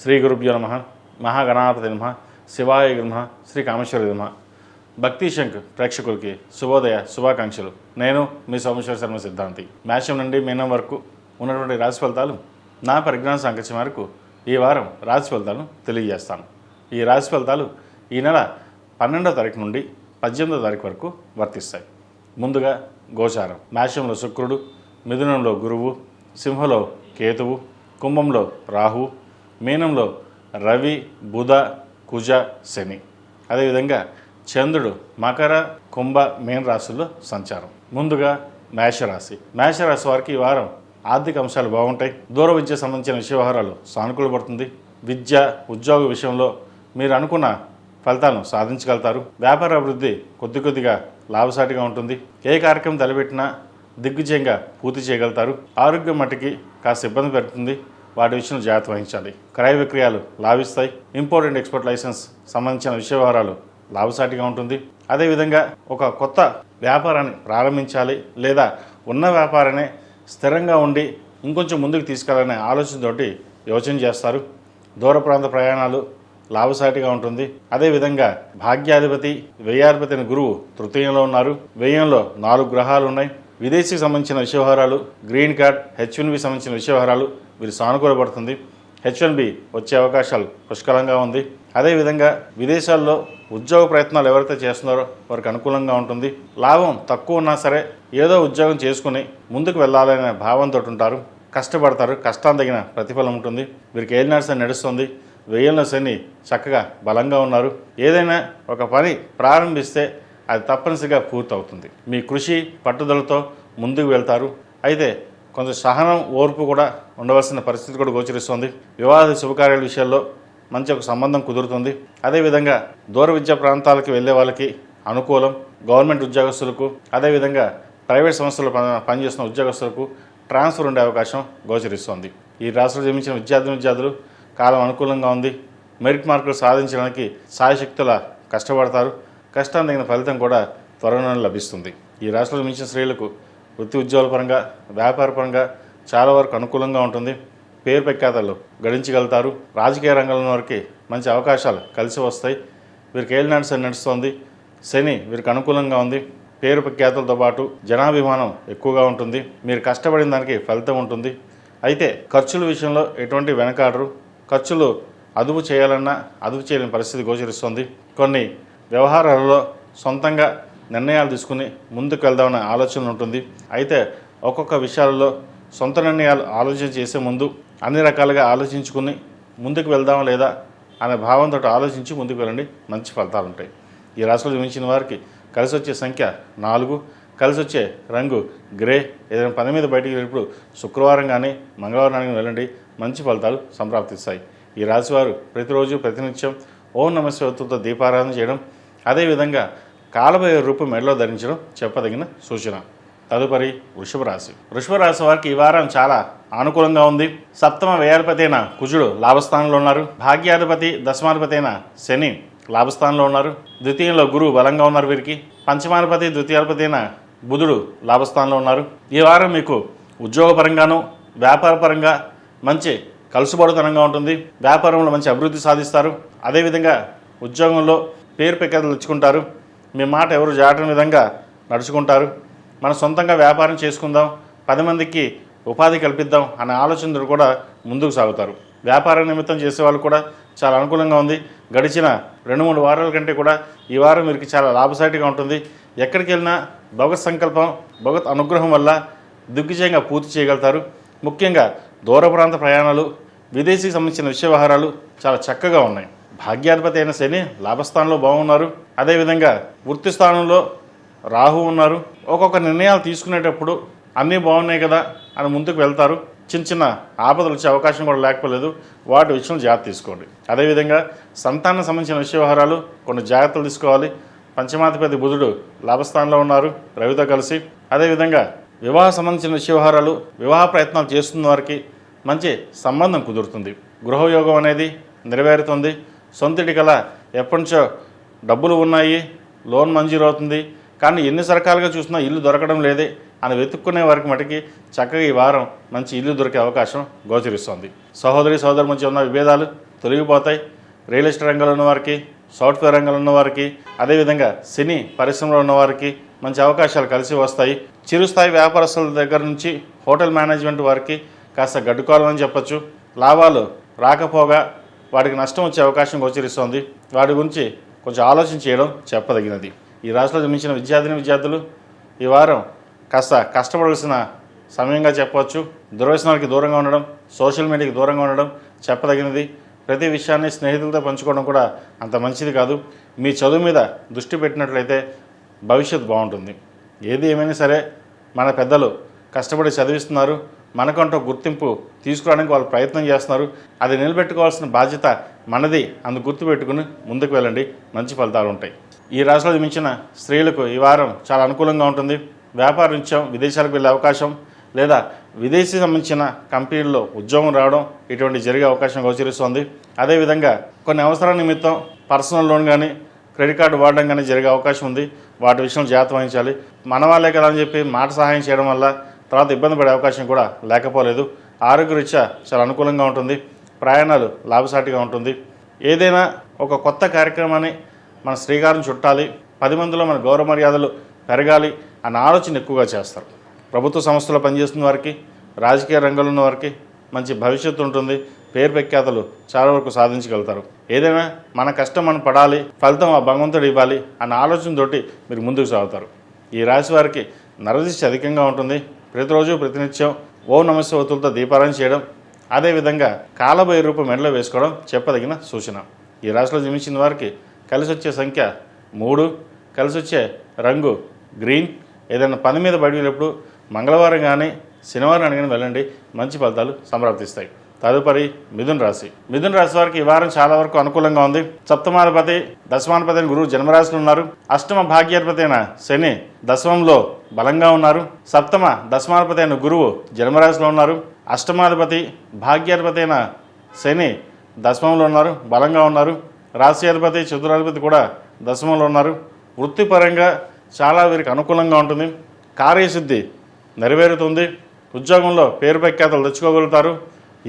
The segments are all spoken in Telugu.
శ్రీ గురుభ్యో నమః. మహాగణాధిపతయే నమః. శివాయ నమః. శ్రీ కామేశ్వరాయ నమః. భక్తి శంక్ ప్రేక్షకులకి శుభోదయ శుభాకాంక్షలు. నేను మీ సోమేశ్వర శర్మ సిద్ధాంతి. మేషం నుండి మీనం వరకు ఉన్నటువంటి రాశి ఫలితాలు నా పరిజ్ఞాన సాంకేతిక మేరకు ఈ వారం రాశి ఫలితాలను తెలియజేస్తాను. ఈ రాశి ఫలితాలు ఈ నెల 12వ తారీఖు నుండి 18వ తారీఖు వరకు వర్తిస్తాయి. ముందుగా గోచారం. మేషంలో శుక్రుడు, మిథునంలో గురువు, సింహంలో కేతువు, కుంభంలో రాహు, మీనంలో రవి, బుధ, కుజ, శని. అదేవిధంగా చంద్రుడు మకర, కుంభ, మీన రాశుల్లో సంచారం. ముందుగా మేషరాశి. మేషరాశి వారికి ఈ వారం ఆర్థిక అంశాలు బాగుంటాయి. దూర విద్య సంబంధించిన విషయ వ్యవహారాలు సానుకూలపడుతుంది. విద్య, ఉద్యోగ విషయంలో మీరు అనుకున్న ఫలితాలను సాధించగలుగుతారు. వ్యాపార అభివృద్ధి కొద్దిగా లాభసాటిగా ఉంటుంది. ఏ కార్యక్రమం తలపెట్టినా దిగ్విజయంగా పూర్తి చేయగలుగుతారు. ఆరోగ్యం మట్టికి కాస్త ఇబ్బంది పెడుతుంది. వాటి విషయంలో జాగ్రత్త వహించాలి. క్రయ విక్రయాలు లాభిస్తాయి. ఇంపోర్ట్ అండ్ ఎక్స్పోర్ట్ లైసెన్స్ సంబంధించిన విషయ వ్యవహారాలు లాభసాటిగా ఉంటుంది. అదేవిధంగా ఒక కొత్త వ్యాపారాన్ని ప్రారంభించాలి లేదా ఉన్న వ్యాపారాన్ని స్థిరంగా ఉండి ఇంకొంచెం ముందుకు తీసుకెళ్లాలనే ఆలోచనతోటి యోచన చేస్తారు. దూర ప్రాంత ప్రయాణాలు లాభసాటిగా ఉంటుంది. అదేవిధంగా భాగ్యాధిపతి, వ్యయాధిపతి అయిన గురువు తృతీయంలో ఉన్నారు. వ్యయంలో 4 గ్రహాలు ఉన్నాయి. విదేశీకి సంబంధించిన విషయ వ్యవహారాలు, గ్రీన్ కార్డ్, H1B సంబంధించిన విషయ వ్యవహారాలు వీరు సానుకూలపడుతుంది. H1B వచ్చే అవకాశాలు పుష్కలంగా ఉంది. అదేవిధంగా విదేశాల్లో ఉద్యోగ ప్రయత్నాలు ఎవరైతే చేస్తున్నారో వారికి అనుకూలంగా ఉంటుంది. లాభం తక్కువ ఉన్నా సరే ఏదో ఉద్యోగం చేసుకుని ముందుకు వెళ్ళాలనే భావంతో ఉంటారు. కష్టపడతారు. కష్టానికి తగిన ప్రతిఫలం ఉంటుంది. వీరికి ఏలినాటి శని నడుస్తుంది. వ్యయంలో శని చక్కగా బలంగా ఉన్నారు. ఏదైనా ఒక పని ప్రారంభిస్తే అది తప్పనిసరిగా పూర్తవుతుంది. మీ కృషి పట్టుదలతో ముందుకు వెళ్తారు. అయితే కొంత సహనం, ఓర్పు కూడా ఉండవలసిన పరిస్థితి కూడా గోచరిస్తుంది. వివాహ శుభకార్యాల విషయాల్లో మంచి ఒక సంబంధం కుదురుతుంది. అదేవిధంగా దూర విద్యా ప్రాంతాలకు వెళ్ళే వాళ్ళకి అనుకూలం. గవర్నమెంట్ ఉద్యోగస్తులకు, అదేవిధంగా ప్రైవేట్ సంస్థల్లో పనిచేస్తున్న ఉద్యోగస్తులకు ట్రాన్స్ఫర్ ఉండే అవకాశం గోచరిస్తుంది. ఈ రాష్ట్రంలో జన్మించిన విద్యార్థులు కాలం అనుకూలంగా ఉంది. మెరిట్ మార్కులు సాధించడానికి సాయశక్తుల కష్టపడతారు. కష్టానికి తగిన ఫలితం కూడా త్వరలోనే లభిస్తుంది. ఈ రాష్ట్రంలో జన్మించిన స్త్రీలకు వృత్తి ఉద్యోగాల పరంగా, వ్యాపార పరంగా చాలా వరకు అనుకూలంగా ఉంటుంది. పేరు ప్రఖ్యాతలు గడించగలుగుతారు. రాజకీయ రంగంలో వారికి మంచి అవకాశాలు కలిసి వస్తాయి. వీరికి ఏలినాటి శని నడుస్తుంది. శని వీరికి అనుకూలంగా ఉంది. పేరు ప్రఖ్యాతులతో పాటు జనాభిమానం ఎక్కువగా ఉంటుంది. మీరు కష్టపడిన దానికి ఫలితం ఉంటుంది. అయితే ఖర్చుల విషయంలో ఎటువంటి వెనకాడరు. ఖర్చులు అదుపు చేయాలన్నా అదుపు చేయలేని పరిస్థితి గోచరిస్తుంది. కొన్ని వ్యవహారాలలో సొంతంగా నిర్ణయాలు తీసుకుని ముందుకు వెళ్దామనే ఆలోచన ఉంటుంది. అయితే ఒక్కొక్క విషయాలలో సొంత నిర్ణయాలు ఆలోచన చేసే ముందు అన్ని రకాలుగా ఆలోచించుకుని ముందుకు వెళ్దామా లేదా అనే భావంతో ఆలోచించి ముందుకు వెళ్ళండి. మంచి ఫలితాలు ఉంటాయి. ఈ రాశిలో జన్మించిన వారికి కలిసి వచ్చే సంఖ్య 4, కలిసి వచ్చే రంగు గ్రే. ఏదైనా పని మీద బయటికి వెళ్ళినప్పుడు శుక్రవారం కానీ మంగళవారం కానీ వెళ్ళండి. మంచి ఫలితాలు సంప్రాప్తిస్తాయి. ఈ రాశి వారు ప్రతిరోజు ప్రతినిత్యం ఓం నమః శివాయతో దీపారాధన చేయడం, అదేవిధంగా కాలభైరవ రూపం మెడలో ధరించడం చెప్పదగిన సూచన. తదుపరి వృషభ రాశి. వృషభ రాశి వారికి ఈ వారం చాలా అనుకూలంగా ఉంది. సప్తమ వ్యయాధిపతి అయిన కుజుడు లాభస్థానంలో ఉన్నారు. భాగ్యాధిపతి, దశమాధిపతి అయిన శని లాభస్థానంలో ఉన్నారు. ద్వితీయంలో గురువు బలంగా ఉన్నారు. వీరికి పంచమాధిపతి, ద్వితీయాధిపతి అయిన బుధుడు లాభస్థానంలో ఉన్నారు. ఈ వారం మీకు ఉద్యోగపరంగాను వ్యాపార పరంగా మంచి కలుసుబడుతనంగా ఉంటుంది. వ్యాపారంలో మంచి అభివృద్ధి సాధిస్తారు. అదేవిధంగా ఉద్యోగంలో పేరు ప్రఖ్యాతులు తెచ్చుకుంటారు. మీ మాట ఎవరు జాటని విధంగా నడుచుకుంటారు. మనం సొంతంగా వ్యాపారం చేసుకుందాం, 10 మందికి ఉపాధి కల్పిద్దాం అనే ఆలోచనలు కూడా ముందుకు సాగుతారు. వ్యాపార నిమిత్తం చేసేవాళ్ళు కూడా చాలా అనుకూలంగా ఉంది. గడిచిన 2-3 వారాల కంటే కూడా ఈ వారం వీరికి చాలా లాభసాటిగా ఉంటుంది. ఎక్కడికి వెళ్ళినా భగవత్ సంకల్పం, భగవత్ అనుగ్రహం వల్ల దిగ్విజయంగా పూర్తి చేయగలుగుతారు. ముఖ్యంగా దూర ప్రాంత ప్రయాణాలు, విదేశీకి సంబంధించిన విషయ వ్యవహారాలు చాలా చక్కగా ఉన్నాయి. భాగ్యాధిపతి అయిన శని లాభస్థానంలో బాగున్నారు. అదేవిధంగా వృత్తి స్థానంలో రాహు ఉన్నారు. ఒక్కొక్క నిర్ణయాలు తీసుకునేటప్పుడు అన్నీ బాగున్నాయి కదా అని ముందుకు వెళ్తారు. చిన్న ఆపదలు వచ్చే అవకాశం కూడా లేకపోలేదు. వాటి విషయంలో జాగ్రత్త తీసుకోండి. అదేవిధంగా సంతానం సంబంధించిన విషయ వ్యవహారాలు కొన్ని జాగ్రత్తలు తీసుకోవాలి. పంచమాధిపతి బుధుడు లాభస్థానంలో ఉన్నారు రవితో కలిసి. అదేవిధంగా వివాహ సంబంధించిన విషయ వ్యవహారాలు, వివాహ ప్రయత్నాలు చేస్తున్న వారికి మంచి సంబంధం కుదురుతుంది. గృహయోగం అనేది నెరవేరుతుంది. సొంతిటి కల ఎప్పటి నుంచో డబ్బులు ఉన్నాయి, లోన్ మంజూరు అవుతుంది, కానీ ఎన్ని రకాలుగా చూసినా ఇల్లు దొరకడం లేదే అని వెతుక్కునే వారికి మటుకి చక్కగా ఈ వారం మంచి ఇల్లు దొరికే అవకాశం గోచరిస్తోంది. సహోదరి సోదరు మధ్య ఉన్న విభేదాలు తొలగిపోతాయి. రియల్ ఎస్టేట్ రంగంలో ఉన్నవారికి, సాఫ్ట్వేర్ రంగంలో ఉన్నవారికి, అదేవిధంగా సినీ పరిశ్రమలో ఉన్నవారికి మంచి అవకాశాలు కలిసి వస్తాయి. చిరుస్థాయి వ్యాపారస్తుల దగ్గర నుంచి హోటల్ మేనేజ్మెంట్ వారికి కాస్త గడ్డుకోవాలని చెప్పచ్చు. లాభాలు రాకపోగా వాటికి నష్టం వచ్చే అవకాశం గోచరిస్తోంది. వాటి గురించి కొంచెం ఆలోచన చేయడం చెప్పదగినది. ఈ రాశిలో జన్మించిన విద్యార్థులు ఈ వారం కాస్త కష్టపడాల్సిన సమయంగా చెప్పవచ్చు. దుర్వ్యసనాలకి దూరంగా ఉండడం, సోషల్ మీడియాకి దూరంగా ఉండడం చెప్పదగినది. ప్రతి విషయాన్ని స్నేహితులతో పంచుకోవడం కూడా అంత మంచిది కాదు. మీ చదువు మీద దృష్టి పెట్టినట్లయితే భవిష్యత్తు బాగుంటుంది. ఏది ఏమైనా సరే మన పెద్దలు కష్టపడి చదివిస్తున్నారు, మనకంటూ గుర్తింపు తీసుకురావడానికి వాళ్ళు ప్రయత్నం చేస్తున్నారు. అది నిలబెట్టుకోవాల్సిన బాధ్యత మనది. అందుకు గుర్తుపెట్టుకుని ముందుకు వెళ్ళండి, మంచి ఫలితాలు ఉంటాయి. ఈ రాశిలో జన్మించిన స్త్రీలకు ఈ వారం చాలా అనుకూలంగా ఉంటుంది. వ్యాపార రీత్యా విదేశాలకు వెళ్ళే అవకాశం లేదా విదేశీ సంబంధించిన కంపెనీల్లో ఉద్యోగం రావడం ఇటువంటి జరిగే అవకాశం గోచరిస్తోంది. అదేవిధంగా కొన్ని అవసరాల నిమిత్తం పర్సనల్ లోన్ కానీ క్రెడిట్ కార్డు వాడడం కానీ జరిగే అవకాశం ఉంది. వాటి విషయంలో జాగ్రత్త వహించాలి. మన వాళ్ళే కదా అని చెప్పి మాట సహాయం చేయడం వల్ల తర్వాత ఇబ్బంది పడే అవకాశం కూడా లేకపోలేదు. ఆరోగ్యరీత్యా చాలా అనుకూలంగా ఉంటుంది. ప్రయాణాలు లాభసాటిగా ఉంటుంది. ఏదైనా ఒక కొత్త కార్యక్రమాన్ని మన శ్రీకారం చుట్టాలి, 10 మందిలో మన గౌరవ మర్యాదలు పెరగాలి అన్న ఆలోచన ఎక్కువగా చేస్తారు. ప్రభుత్వ సంస్థలో పనిచేస్తున్న వారికి, రాజకీయ రంగంలో ఉన్న వారికి మంచి భవిష్యత్తు ఉంటుంది. పేరు ప్రఖ్యాతలు చాలా వరకు సాధించగలుగుతారు. ఏదైనా మన కష్టం మనం పడాలి, ఫలితం ఆ భగవంతుడు ఇవ్వాలి అన్న ఆలోచనతోటి మీరు ముందుకు సాగుతారు. ఈ రాశి వారికి నరదిష్టి అధికంగా ఉంటుంది. ప్రతిరోజు ప్రతినిత్యం ఓం నమస్తే ఒత్తులతో దీపారాయణ చేయడం, అదేవిధంగా కాలభైరవ రూపం మెడలో వేసుకోవడం చెప్పదగిన సూచన. ఈ రాశిలో జన్మించిన వారికి కలిసి వచ్చే సంఖ్య 3, కలిసి వచ్చే రంగు గ్రీన్. ఏదైనా పని మీద బయట వెళ్ళినప్పుడు మంగళవారం కానీ శనివారం కానీ వెళ్ళండి, మంచి ఫలితాలు సంప్రాప్తిస్తాయి. తదుపరి మిథున రాశి వారికి ఈ వారం చాలా వరకు అనుకూలంగా ఉంది. సప్తమాధిపతి దశమాధిపతి అయిన గురువు జన్మరాశిలో ఉన్నారు. అష్టమ భాగ్యాధిపతి అయిన శని దశమంలో బలంగా ఉన్నారు. సప్తమ దశమాధిపతి అయిన గురువు జన్మరాశిలో ఉన్నారు. అష్టమాధిపతి భాగ్యాధిపతి అయిన శని దశమంలో ఉన్నారు, బలంగా ఉన్నారు. రాశ్యాధిపతి చతురాధిపతి కూడా దశమంలో ఉన్నారు. వృత్తిపరంగా చాలా వీరికి అనుకూలంగా ఉంటుంది. కార్యసిద్ధి నెరవేరుతుంది. ఉద్యోగంలో పేరు ప్రఖ్యాతలు తెచ్చుకోగలుగుతారు.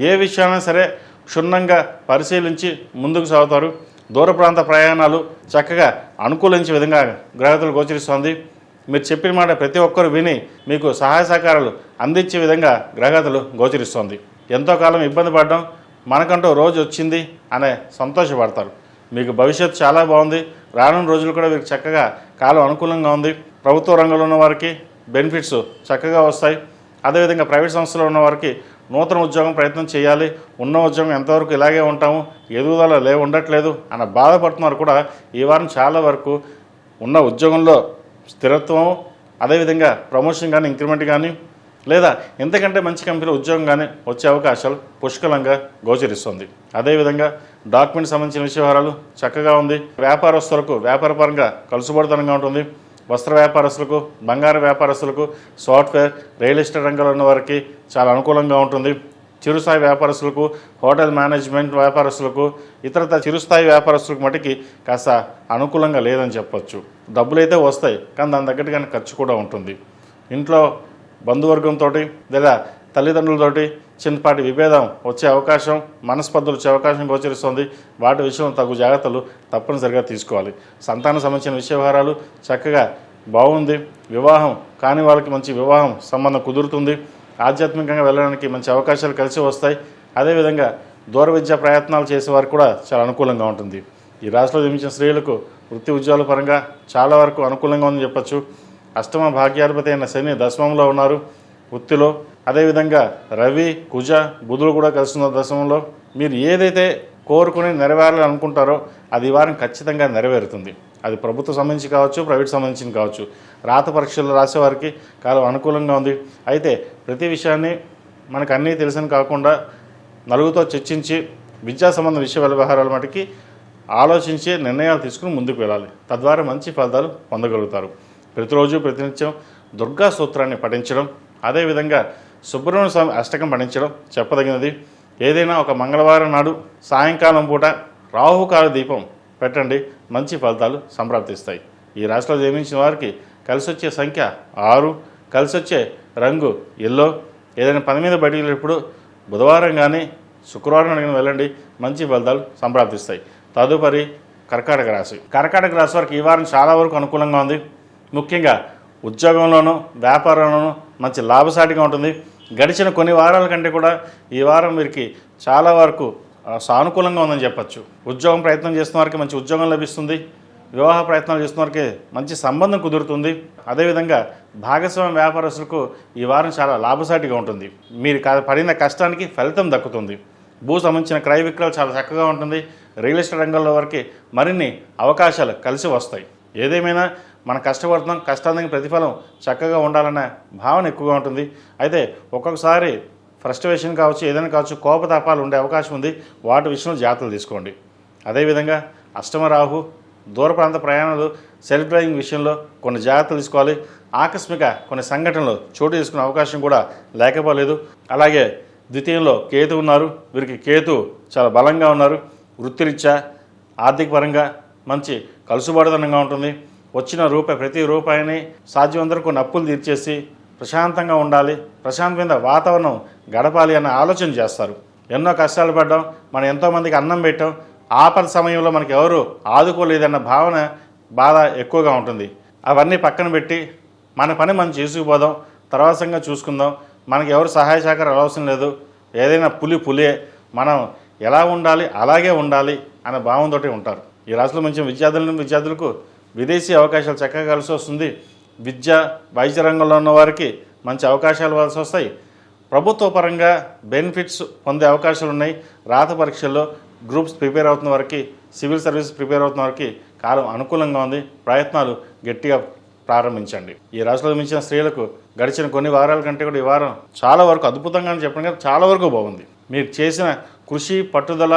ఏ విషయాన్ని సరే క్షుణ్ణంగా పరిశీలించి ముందుకు సాగుతారు. దూర ప్రాంత ప్రయాణాలు చక్కగా అనుకూలించే విధంగా గ్రహతులు గోచరిస్తోంది. మీరు చెప్పిన మాట ప్రతి ఒక్కరు విని మీకు సహాయ సహకారాలు అందించే విధంగా గ్రహతులు గోచరిస్తోంది. ఎంతో కాలం ఇబ్బంది పడడం మనకంటూ రోజు వచ్చింది అనే సంతోషపడతారు. మీకు భవిష్యత్తు చాలా బాగుంది. రానున్న రోజులు కూడా వీరికి చక్కగా కాలం అనుకూలంగా ఉంది. ప్రభుత్వ రంగంలో ఉన్న వారికి బెనిఫిట్స్ చక్కగా వస్తాయి. అదేవిధంగా ప్రైవేట్ సంస్థలో ఉన్న వారికి నూతన ఉద్యోగం ప్రయత్నం చేయాలి, ఉన్న ఉద్యోగం ఎంతవరకు ఇలాగే ఉంటాము, ఎదుగుదల ఉండట్లేదు అన్న బాధపడుతున్నారు కూడా ఈ వారం చాలా వరకు ఉన్న ఉద్యోగంలో స్థిరత్వం, అదేవిధంగా ప్రమోషన్ కానీ ఇంక్రిమెంట్ కానీ లేదా ఎంతకంటే మంచి కంపెనీలో ఉద్యోగం కానీ వచ్చే అవకాశాలు పుష్కలంగా గోచరిస్తుంది. అదేవిధంగా డాక్యుమెంట్ సంబంధించిన వ్యవహారాలు చక్కగా ఉంది. వ్యాపారస్తులకు వ్యాపారపరంగా కలుసుబడితనంగా ఉంటుంది. వస్త్ర వ్యాపారస్తులకు, బంగారు వ్యాపారస్తులకు, సాఫ్ట్వేర్, రియల్ ఎస్టేట్ రంగంలో ఉన్న వారికి చాలా అనుకూలంగా ఉంటుంది. చిరుస్థాయి వ్యాపారస్తులకు, హోటల్ మేనేజ్మెంట్ వ్యాపారస్తులకు, ఇతరత చిరుస్థాయి వ్యాపారస్తులకు మటుకి కాస్త అనుకూలంగా లేదని చెప్పొచ్చు. డబ్బులు అయితే వస్తాయి, కానీ దాని తగ్గట్టుగానే ఖర్చు కూడా ఉంటుంది. ఇంట్లో బంధువర్గంతో లేదా తల్లిదండ్రులతోటి చిన్నపాటి విభేదం వచ్చే అవకాశం, మనస్పర్ధలు వచ్చే అవకాశం గోచరిస్తుంది. వాటి విషయంలో తగు జాగ్రత్తలు తప్పనిసరిగా తీసుకోవాలి. సంతానం సంబంధించిన వ్యవహారాలు చక్కగా బాగుంది. వివాహం కాని వాళ్ళకి మంచి వివాహం సంబంధం కుదురుతుంది. ఆధ్యాత్మికంగా వెళ్ళడానికి మంచి అవకాశాలు కలిసి వస్తాయి. అదేవిధంగా దూర విద్యా ప్రయత్నాలు చేసేవారికి కూడా చాలా అనుకూలంగా ఉంటుంది. ఈ రాశిలో జన్మించిన స్త్రీలకు వృత్తి ఉద్యోగాల పరంగా చాలా వరకు అనుకూలంగా ఉందని చెప్పచ్చు. అష్టమ భాగ్యాధిపతి అయిన శని దశమంలో ఉన్నారు వృత్తిలో. అదేవిధంగా రవి, కుజ, బుధులు కూడా కలుస్తున్న దశమంలో. మీరు ఏదైతే కోరుకుని నెరవేరాలని అనుకుంటారో అది ఈ వారం ఖచ్చితంగా నెరవేరుతుంది. అది ప్రభుత్వం సంబంధించి కావచ్చు, ప్రైవేట్ సంబంధించి కావచ్చు. రాత పరీక్షలు రాసేవారికి కాలం అనుకూలంగా ఉంది. అయితే ప్రతి విషయాన్ని మనకు అన్నీ తెలిసిన కాకుండా నలుగురితో చర్చించి విద్యా సంబంధ వ్యవహారాల మటుకి ఆలోచించి నిర్ణయాలు తీసుకుని ముందుకు వెళ్ళాలి. తద్వారా మంచి ఫలితాలు పొందగలుగుతారు. ప్రతిరోజు ప్రతినిత్యం దుర్గా సూత్రాన్ని పఠించడం, అదేవిధంగా సుబ్రహ్మణ్య స్వామి అష్టకం పఠించడం చెప్పదగినది. ఏదైనా ఒక మంగళవారం నాడు సాయంకాలం పూట రాహుకాల దీపం పెట్టండి, మంచి ఫలితాలు సంప్రాప్తిస్తాయి. ఈ రాశిలో జన్మించిన వారికి కలిసి వచ్చే సంఖ్య 6, కలిసి వచ్చే రంగు ఎల్లో. ఏదైనా పని మీద బయటికి వెళ్ళినప్పుడు బుధవారం కానీ శుక్రవారం అడిగిన వెళ్ళండి, మంచి ఫలితాలు సంప్రాప్తిస్తాయి. తదుపరి కర్కాటక రాశి. కర్కాటక రాశి వారికి ఈ వారం చాలా వరకు అనుకూలంగా ఉంది. ముఖ్యంగా ఉద్యోగంలోనూ వ్యాపారంలోనూ మంచి లాభసాటిగా ఉంటుంది. గడిచిన కొన్ని వారాల కంటే కూడా ఈ వారం వీరికి చాలా వరకు సానుకూలంగా ఉందని చెప్పచ్చు. ఉద్యోగం ప్రయత్నం చేస్తున్న వారికి మంచి ఉద్యోగం లభిస్తుంది. వివాహ ప్రయత్నాలు చేస్తున్న వారికి మంచి సంబంధం కుదురుతుంది. అదేవిధంగా భాగస్వామ్య వ్యాపారస్తులకు ఈ వారం చాలా లాభసాటిగా ఉంటుంది. మీరు పడిన కష్టానికి ఫలితం దక్కుతుంది. భూ సంబంధించిన క్రయ విక్రయాలు చాలా చక్కగా ఉంటుంది. రియల్ ఎస్టేట్ రంగంలో వరకు మరిన్ని అవకాశాలు కలిసి వస్తాయి. ఏదేమైనా మనం కష్టపడుతున్నాం, కష్టానికి ప్రతిఫలం చక్కగా ఉండాలనే భావన ఎక్కువగా ఉంటుంది. అయితే ఒక్కొక్కసారి ఫ్రస్ట్రేషన్ కావచ్చు, ఏదైనా కావచ్చు, కోపతాపాలు ఉండే అవకాశం ఉంది. వాటి విషయంలో జాగ్రత్తలు తీసుకోండి. అదేవిధంగా అష్టమ రాహు, దూర ప్రాంత ప్రయాణాలు, సెల్ఫ్ డ్రైవింగ్ విషయంలో కొన్ని జాగ్రత్తలు తీసుకోవాలి. ఆకస్మిక కొన్ని సంఘటనలు చోటు చేసుకునే అవకాశం కూడా లేకపోలేదు. అలాగే ద్వితీయంలో కేతు ఉన్నారు. వీరికి కేతు చాలా బలంగా ఉన్నారు. వృత్తిరీత్యా ఆర్థిక పరంగా మంచి కలుసుబాటుతనంగా ఉంటుంది. వచ్చిన ప్రతి రూపాయిని సాధ్యమంతరం కొన్ని అప్పులు తీర్చేసి ప్రశాంతంగా ఉండాలి, ప్రశాంతమైన వాతావరణం గడపాలి అన్న ఆలోచన చేస్తారు. ఎన్నో కష్టాలు పడ్డాం, మనం ఎంతోమందికి అన్నం పెట్టాం, ఆపద సమయంలో మనకి ఎవరు ఆదుకోలేదన్న బాధ ఎక్కువగా ఉంటుంది. అవన్నీ పక్కన పెట్టి మన పని మనం చేసుకుపోదాం, తర్వాత సంగతి చూసుకుందాం, మనకి ఎవరు సహాయ సహకారం అవసరం లేదు, ఏదైనా పులియే, మనం ఎలా ఉండాలి అలాగే ఉండాలి అనే భావంతో ఉంటారు. ఈ రాశిలో మంచి విద్యార్థులకు విదేశీ అవకాశాలు చక్కగా కలిసి వస్తుంది. విద్య వైద్య రంగంలో ఉన్న వారికి మంచి అవకాశాలు కలిసి వస్తాయి. ప్రభుత్వ పరంగా బెనిఫిట్స్ పొందే అవకాశాలు ఉన్నాయి. రాత పరీక్షల్లో గ్రూప్స్ ప్రిపేర్ అవుతున్న వారికి, సివిల్ సర్వీస్ ప్రిపేర్ అవుతున్న వారికి కాలం అనుకూలంగా ఉంది. ప్రయత్నాలు గట్టిగా ప్రారంభించండి. ఈ రాశిలో మించిన స్త్రీలకు గడిచిన కొన్ని వారాల కంటే కూడా ఈ వారం చాలా వరకు అద్భుతంగా చెప్పడం కానీ చాలా వరకు బాగుంది. మీరు చేసిన కృషి, పట్టుదల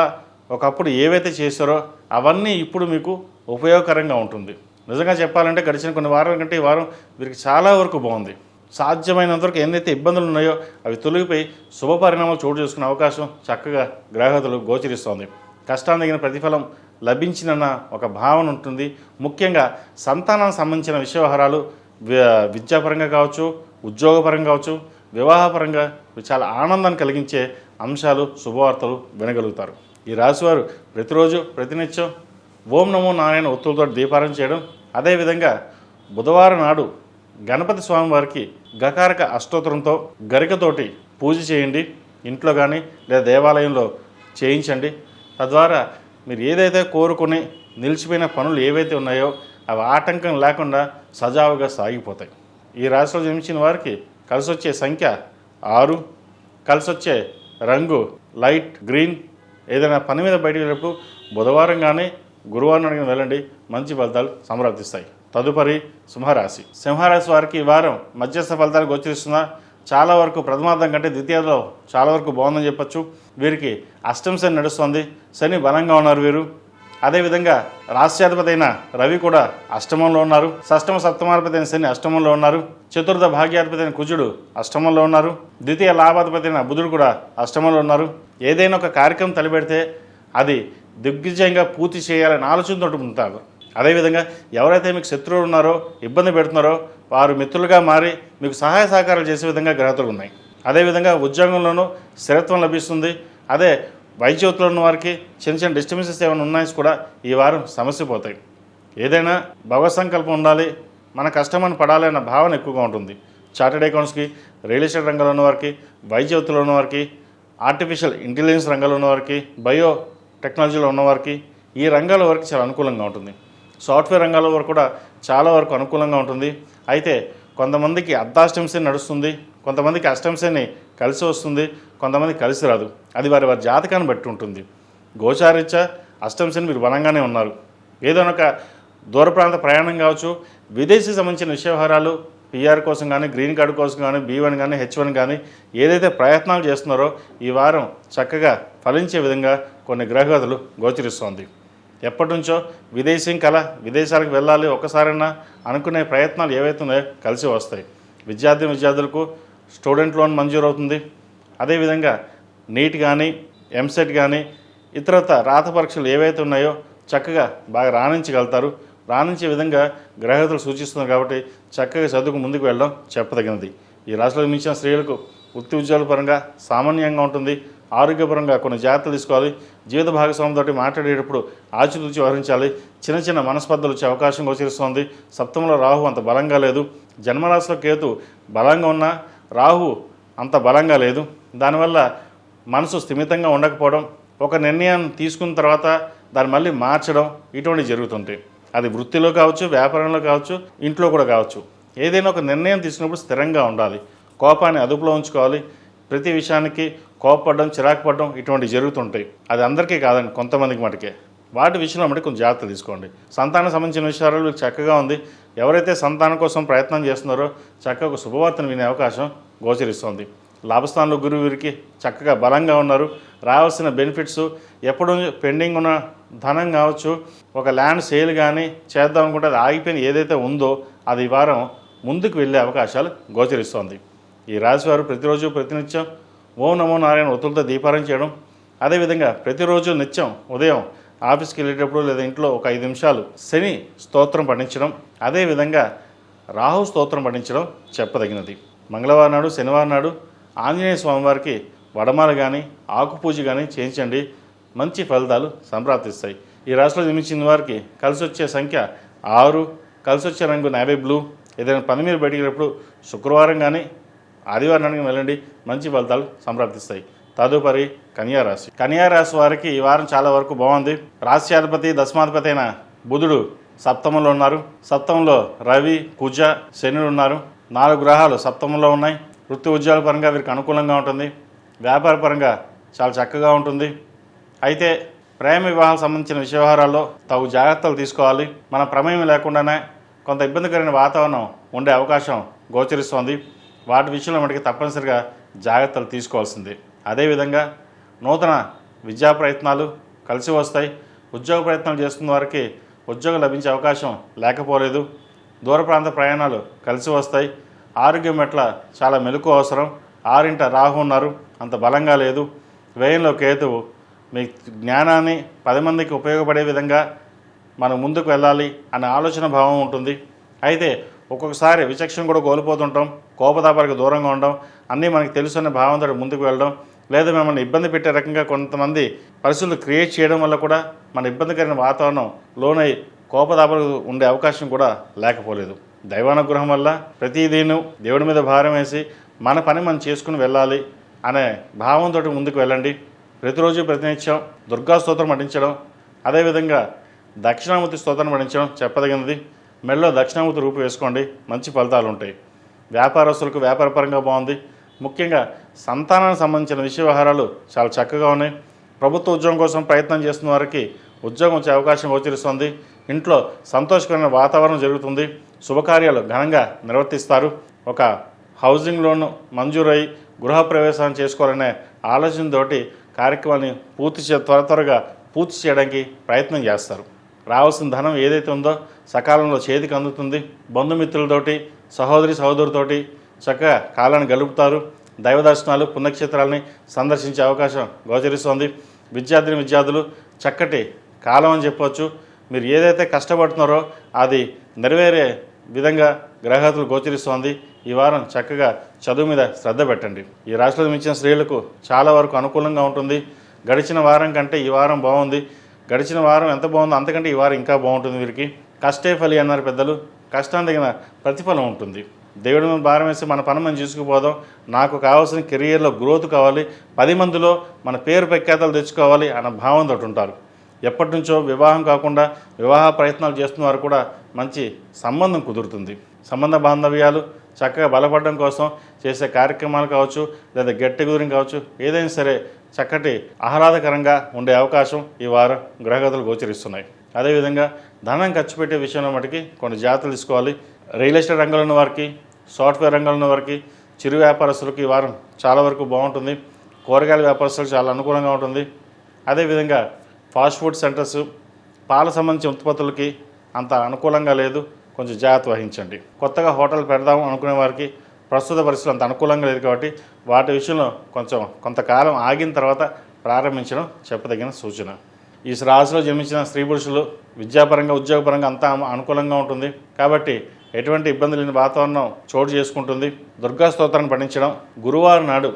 ఒకప్పుడు ఏవైతే చేశారో అవన్నీ ఇప్పుడు మీకు ఉపయోగకరంగా ఉంటుంది. నిజంగా చెప్పాలంటే గడిచిన కొన్ని వారాల కంటే ఈ వారం వీరికి చాలా వరకు బాగుంది. సాధ్యమైనంతవరకు ఎన్నైతే ఇబ్బందులు ఉన్నాయో అవి తొలగిపోయి శుభ పరిణామాలు చోటు చేసుకునే అవకాశం చక్కగా గ్రహగతులు గోచరిస్తోంది. కష్టానికి తగిన ప్రతిఫలం లభించినన్న ఒక భావన ఉంటుంది. ముఖ్యంగా సంతానానికి సంబంధించిన వ్యవహారాలు విద్యాపరంగా కావచ్చు, ఉద్యోగపరంగా కావచ్చు, వివాహపరంగా చాలా ఆనందాన్ని కలిగించే అంశాలు, శుభవార్తలు వినగలుగుతారు. ఈ రాశివారు ప్రతిరోజు ప్రతినిత్యం ఓం నమో నారాయణ ఒత్తులతో దీపారాధన చేయడం, అదేవిధంగా బుధవారం నాడు గణపతి స్వామివారికి గకారక అష్టోత్తరంతో గరికతోటి పూజ చేయండి. ఇంట్లో కానీ లేదా దేవాలయంలో చేయించండి. తద్వారా మీరు ఏదైతే కోరుకుని నిలిచిపోయిన పనులు ఏవైతే ఉన్నాయో అవి ఆటంకం లేకుండా సజావుగా సాగిపోతాయి. ఈ రాశిలో జన్మించిన వారికి కలిసి వచ్చే సంఖ్య 6, కలిసి వచ్చే రంగు లైట్ గ్రీన్. ఏదైనా పని మీద బయటికి వెళ్ళినప్పుడు బుధవారం కానీ గురువారం అడిగిన వెళ్ళండి, మంచి ఫలితాలు సంప్రాప్తిస్తాయి. తదుపరి సింహరాశి. సింహరాశి వారికి ఈ వారం మధ్యస్థ ఫలితాలు గోచరిస్తున్నా చాలా వరకు ప్రథమార్థం కంటే ద్వితీయంలో చాలా వరకు బాగుందని చెప్పచ్చు. వీరికి అష్టమ శని నడుస్తుంది. శని బలంగా ఉన్నారు వీరు. అదేవిధంగా రాష్ట్రాధిపతి అయిన రవి కూడా అష్టమంలో ఉన్నారు. షష్టమ సప్తమాధిపతి అయిన శని అష్టమంలో ఉన్నారు. చతుర్థ భాగ్యాధిపతి అయిన కుజుడు అష్టమంలో ఉన్నారు. ద్వితీయ లాభాధిపతి అయిన బుధుడు కూడా అష్టమంలో ఉన్నారు. ఏదైనా ఒక కార్యక్రమం తలపెడితే అది దిగ్విజయంగా పూర్తి చేయాలని ఆలోచనతో ఉంటారు. అదేవిధంగా ఎవరైతే మీకు శత్రువులు ఉన్నారో, ఇబ్బంది పెడుతున్నారో వారు మిత్రులుగా మారి మీకు సహాయ సహకారాలు చేసే విధంగా గ్రహతులు ఉన్నాయి. అదేవిధంగా ఉద్యోగంలోనూ స్థిరత్వం లభిస్తుంది. అదే వైద్యోత్తులు ఉన్న వారికి చిన్న చిన్న డిస్టర్బెన్సెస్ ఏమైనా ఉన్నాయి కూడా ఈ వారం సమస్య పోతాయి. ఏదైనా భగవత్ సంకల్పం ఉండాలి, మన కష్టమని పడాలి అన్న భావన ఎక్కువగా ఉంటుంది. చార్టెడ్ అకౌంట్స్కి, రియల్ ఎస్టేట్ రంగంలో ఉన్నవారికి, వైద్యోత్తులు ఉన్నవారికి, ఆర్టిఫిషియల్ ఇంటెలిజెన్స్ రంగంలో ఉన్నవారికి, బయో టెక్నాలజీలో ఉన్నవారికి ఈ రంగాల వరకు చాలా అనుకూలంగా ఉంటుంది. సాఫ్ట్వేర్ రంగాల వరకు కూడా చాలా వరకు అనుకూలంగా ఉంటుంది. అయితే కొంతమందికి అర్ధాష్టమ శని నడుస్తుంది, కొంతమందికి అష్టమ శని కలిసి వస్తుంది, కొంతమంది కలిసి రాదు. అది వారి జాతకాన్ని బట్టి ఉంటుంది. గోచారీత్యా అష్టమ శని మీరు బలంగానే ఉన్నారు. ఏదైనా ఒక దూర ప్రాంత ప్రయాణం కావచ్చు, విదేశీ సంబంధించిన వ్యవహారాలు, పిఆర్ కోసం కానీ, గ్రీన్ కార్డు కోసం కానీ, B1 కానీ, H1 కానీ ఏదైతే ప్రయత్నాలు చేస్తున్నారో ఈ వారం చక్కగా ఫలించే విధంగా కొన్ని గ్రహగతులు గోచరిస్తోంది. ఎప్పటి నుంచో విదేశాలకు వెళ్ళాలి ఒక్కసారైనా అనుకునే ప్రయత్నాలు ఏవైతే ఉన్నాయో కలిసి వస్తాయి. విద్యార్థులకు స్టూడెంట్ లోన్ మంజూరు అవుతుంది. అదేవిధంగా నీట్ కానీ, ఎంసెట్ కానీ, ఇతరత రాత పరీక్షలు ఏవైతే ఉన్నాయో చక్కగా బాగా రాణించగలుగుతారు. రాణించే విధంగా గ్రహగతులు సూచిస్తున్నారు కాబట్టి చక్కగా చదువుకు ముందుకు వెళ్ళడం చెప్పదగినది. ఈ రాశిలో మించిన స్త్రీలకు వృత్తి ఉద్యోగాల పరంగా సామాన్యంగా ఉంటుంది. ఆరోగ్యపరంగా కొన్ని జాగ్రత్తలు తీసుకోవాలి. జీవిత భాగస్వామితో మాట్లాడేటప్పుడు ఆచితూచి వ్యవహరించాలి. చిన్న చిన్న మనస్పర్ధలు వచ్చే అవకాశం గోచరిస్తోంది. సప్తమంలో రాహు అంత బలంగా లేదు. జన్మరాశిలో కేతు బలంగా ఉన్న రాహు అంత బలంగా లేదు. దానివల్ల మనసు స్థిమితంగా ఉండకపోవడం, ఒక నిర్ణయం తీసుకున్న తర్వాత దాన్ని మళ్ళీ మార్చడం, ఇటువంటివి జరుగుతుంటాయి. అది వృత్తిలో కావచ్చు, వ్యాపారంలో కావచ్చు, ఇంట్లో కూడా కావచ్చు. ఏదైనా ఒక నిర్ణయం తీసుకున్నప్పుడు స్థిరంగా ఉండాలి. కోపాన్ని అదుపులో ఉంచుకోవాలి. ప్రతి విషయానికి కోపపడడం, చిరాకు పడడం ఇటువంటివి జరుగుతుంటాయి. అది అందరికీ కాదండి, కొంతమందికి మటుకే. వాటి విషయంలో మటుకు కొంచెం జాగ్రత్త తీసుకోండి. సంతానం సంబంధించిన విషయాలు చక్కగా ఉంది. ఎవరైతే సంతానం కోసం ప్రయత్నం చేస్తున్నారో చక్కగా ఒక శుభవార్తను వినే అవకాశం గోచరిస్తుంది. లాభస్థానంలో గురువు వీరికి చక్కగా బలంగా ఉన్నారు. రావాల్సిన బెనిఫిట్స్, ఎప్పుడు పెండింగ్ ఉన్న ధనం కావచ్చు, ఒక ల్యాండ్ సేల్ కానీ చేద్దాం అనుకుంటే అది ఆగిపోయిన ఏదైతే ఉందో అది ఈ వారం ముందుకు వెళ్ళే అవకాశాలు గోచరిస్తోంది. ఈ రాశివారు ప్రతిరోజు ప్రతినిత్యం ఓం నమో నారాయణ ఒత్తులతో దీపారాయణ చేయడం, అదేవిధంగా ప్రతిరోజు నిత్యం ఉదయం ఆఫీస్కి వెళ్ళేటప్పుడు లేదా ఇంట్లో ఒక 5 నిమిషాలు శని స్తోత్రం పఠించడం, అదేవిధంగా రాహు స్తోత్రం పఠించడం చెప్పదగినది. మంగళవారం నాడు, శనివారం నాడు ఆంజనేయ స్వామివారికి వడమాల కానీ ఆకుపూజ కానీ చేయించండి. మంచి ఫలితాలు సంప్రాప్తిస్తాయి. ఈ రాశిలో జన్మించిన వారికి కలిసి వచ్చే సంఖ్య 6, కలిసి వచ్చే రంగు నేవీ బ్లూ. ఏదైనా పని మీద బయటికి వెళ్ళినప్పుడు శుక్రవారం కానీ ఆదివారానికి వెళ్ళండి, మంచి ఫలితాలు సంప్రాప్తిస్తాయి. తదుపరి కన్యారాశి. కన్యారాశి వారికి ఈ వారం చాలా వరకు బాగుంది. రాశ్యాధిపతి, దశమాధిపతి అయిన బుధుడు సప్తమంలో ఉన్నారు. సప్తమంలో రవి, కుజ, శనుడు ఉన్నారు. 4 గ్రహాలు సప్తమంలో ఉన్నాయి. వృత్తి ఉద్యోగాల పరంగా వీరికి అనుకూలంగా ఉంటుంది. వ్యాపార పరంగా చాలా చక్కగా ఉంటుంది. అయితే ప్రేమ వివాహాలకు సంబంధించిన వ్యవహారాల్లో తగు జాగ్రత్తలు తీసుకోవాలి. మన ప్రమేయం లేకుండానే కొంత ఇబ్బందికరమైన వాతావరణం ఉండే అవకాశం గోచరిస్తోంది. వాటి విషయంలో మనకి తప్పనిసరిగా జాగ్రత్తలు తీసుకోవాల్సింది. అదేవిధంగా నూతన విద్యా ప్రయత్నాలు కలిసి వస్తాయి. ఉద్యోగ ప్రయత్నాలు చేస్తున్న వారికి ఉద్యోగం లభించే అవకాశం లేకపోలేదు. దూర ప్రాంత ప్రయాణాలు కలిసి వస్తాయి. ఆరోగ్యం పట్ల చాలా మెలకు అవసరం. 6 రాహు ఉన్నారు, అంత బలంగా లేదు. వ్యయంలో కేతువు. మీ జ్ఞానాన్ని 10 మందికి ఉపయోగపడే విధంగా మనం ముందుకు వెళ్ళాలి అనే ఆలోచన భావం ఉంటుంది. అయితే ఒక్కొక్కసారి విచక్షణ కూడా కోల్పోతుంటాం. కోపతాపాలకు దూరంగా ఉండడం, అన్నీ మనకి తెలుసున్న భావంతో ముందుకు వెళ్ళడం, లేదా మిమ్మల్ని ఇబ్బంది పెట్టే రకంగా కొంతమంది పరిస్థితులు క్రియేట్ చేయడం వల్ల కూడా మన ఇబ్బందికరమైన వాతావరణం లోనై కోపతాపాలకు ఉండే అవకాశం కూడా లేకపోలేదు. దైవానుగ్రహం వల్ల ప్రతిదీను దేవుడి మీద భారం వేసి మన పని మనం చేసుకుని వెళ్ళాలి అనే భావంతో ముందుకు వెళ్ళండి. ప్రతిరోజు ప్రతినిత్యం దుర్గా స్తోత్రం పఠించడం, అదేవిధంగా దక్షిణామూర్తి స్తోత్రం పఠించడం చెప్పదగినది. మెడలో దక్షిణామూర్తి రూపు వేసుకోండి, మంచి ఫలితాలు ఉంటాయి. వ్యాపారస్తులకు వ్యాపారపరంగా బాగుంది. ముఖ్యంగా సంతానానికి సంబంధించిన వ్యవహారాలు చాలా చక్కగా ఉన్నాయి. ప్రభుత్వ ఉద్యోగం కోసం ప్రయత్నం చేస్తున్న వారికి ఉద్యోగం వచ్చే అవకాశం గోచరిస్తుంది. ఇంట్లో సంతోషకరమైన వాతావరణం జరుగుతుంది. శుభకార్యాలు ఘనంగా నిర్వర్తిస్తారు. ఒక హౌసింగ్ లోన్ మంజూరై గృహప్రవేశం చేసుకోవాలనే ఆలోచనతోటి కార్యక్రమాన్ని త్వరగా పూర్తి చేయడానికి ప్రయత్నం చేస్తారు. రావాల్సిన ధనం ఏదైతే ఉందో సకాలంలో చేతికి అందుతుంది. బంధుమిత్రులతోటి, సహోదరులతోటి చక్కగా కాలాన్ని గడుపుతారు. దైవ దర్శనాలు, పుణ్యక్షేత్రాలని సందర్శించే అవకాశం గోచరిస్తోంది. విద్యార్థులు చక్కటి కాలం అని చెప్పవచ్చు. మీరు ఏదైతే కష్టపడుతున్నారో అది నెరవేరే విధంగా గ్రహగతులు గోచరిస్తోంది. ఈ వారం చక్కగా చదువు మీద శ్రద్ధ పెట్టండి. ఈ రాశిలో మించిన స్త్రీలకు చాలా వరకు అనుకూలంగా ఉంటుంది. గడిచిన వారం కంటే ఈ వారం బాగుంది. గడిచిన వారం ఎంత బాగుందో అంతకంటే ఈ వారం ఇంకా బాగుంటుంది. వీరికి కష్టే ఫలి అన్నారు పెద్దలు. కష్టం తగిన ప్రతిఫలం ఉంటుంది. దేవుడి మీద భారం వేసి మన పని మనం చేసుకుపోదాం. నాకు కావాల్సిన కెరియర్లో గ్రోత్ కావాలి, 10 మందిలో మన పేరు ప్రఖ్యాతలు తెచ్చుకోవాలి అన్న భావంతో ఉంటారు. ఎప్పటి నుంచో వివాహం కాకుండా వివాహ ప్రయత్నాలు చేస్తున్న వారు కూడా మంచి సంబంధం కుదురుతుంది. సంబంధ బాంధవ్యాలు చక్కగా బలపడడం కోసం చేసే కార్యక్రమాలు కావచ్చు, లేదా గెట్ టుగెదరింగ్ కావచ్చు, ఏదైనా సరే చక్కటి ఆహ్లాదకరంగా ఉండే అవకాశం ఈ వారం గ్రహగతులు గోచరిస్తున్నాయి. అదేవిధంగా ధనం ఖర్చు పెట్టే విషయంలో మటుకి కొన్ని జాగ్రత్తలు తీసుకోవాలి. రియల్ ఎస్టేట్ రంగంలో ఉన్న వారికి, సాఫ్ట్వేర్ రంగంలో ఉన్న వారికి, చిరు వ్యాపారస్తులకు ఈ వారం చాలా వరకు బాగుంటుంది. కూరగాయల వ్యాపారస్తులకు చాలా అనుకూలంగా ఉంటుంది. అదేవిధంగా ఫాస్ట్ ఫుడ్ సెంటర్స్, పాల సంబంధించిన ఉత్పత్తులకి అంత అనుకూలంగా లేదు, కొంచెం జాగ్రత్త వహించండి. కొత్తగా హోటల్ పెడదాం అనుకునే వారికి ప్రస్తుత పరిస్థితులు అంత అనుకూలంగా లేదు కాబట్టి వాటి విషయంలో కొంతకాలం ఆగిన తర్వాత ప్రారంభించడం చెప్పదగిన సూచన. ఈ రాశిలో జన్మించిన స్త్రీ పురుషులు విద్యాపరంగా, ఉద్యోగపరంగా అంతా అనుకూలంగా ఉంటుంది కాబట్టి ఎటువంటి ఇబ్బంది లేని వాతావరణం చోటు చేసుకుంటుంది. దుర్గా స్తోత్రాన్ని పఠించడం, గురువారం నాడు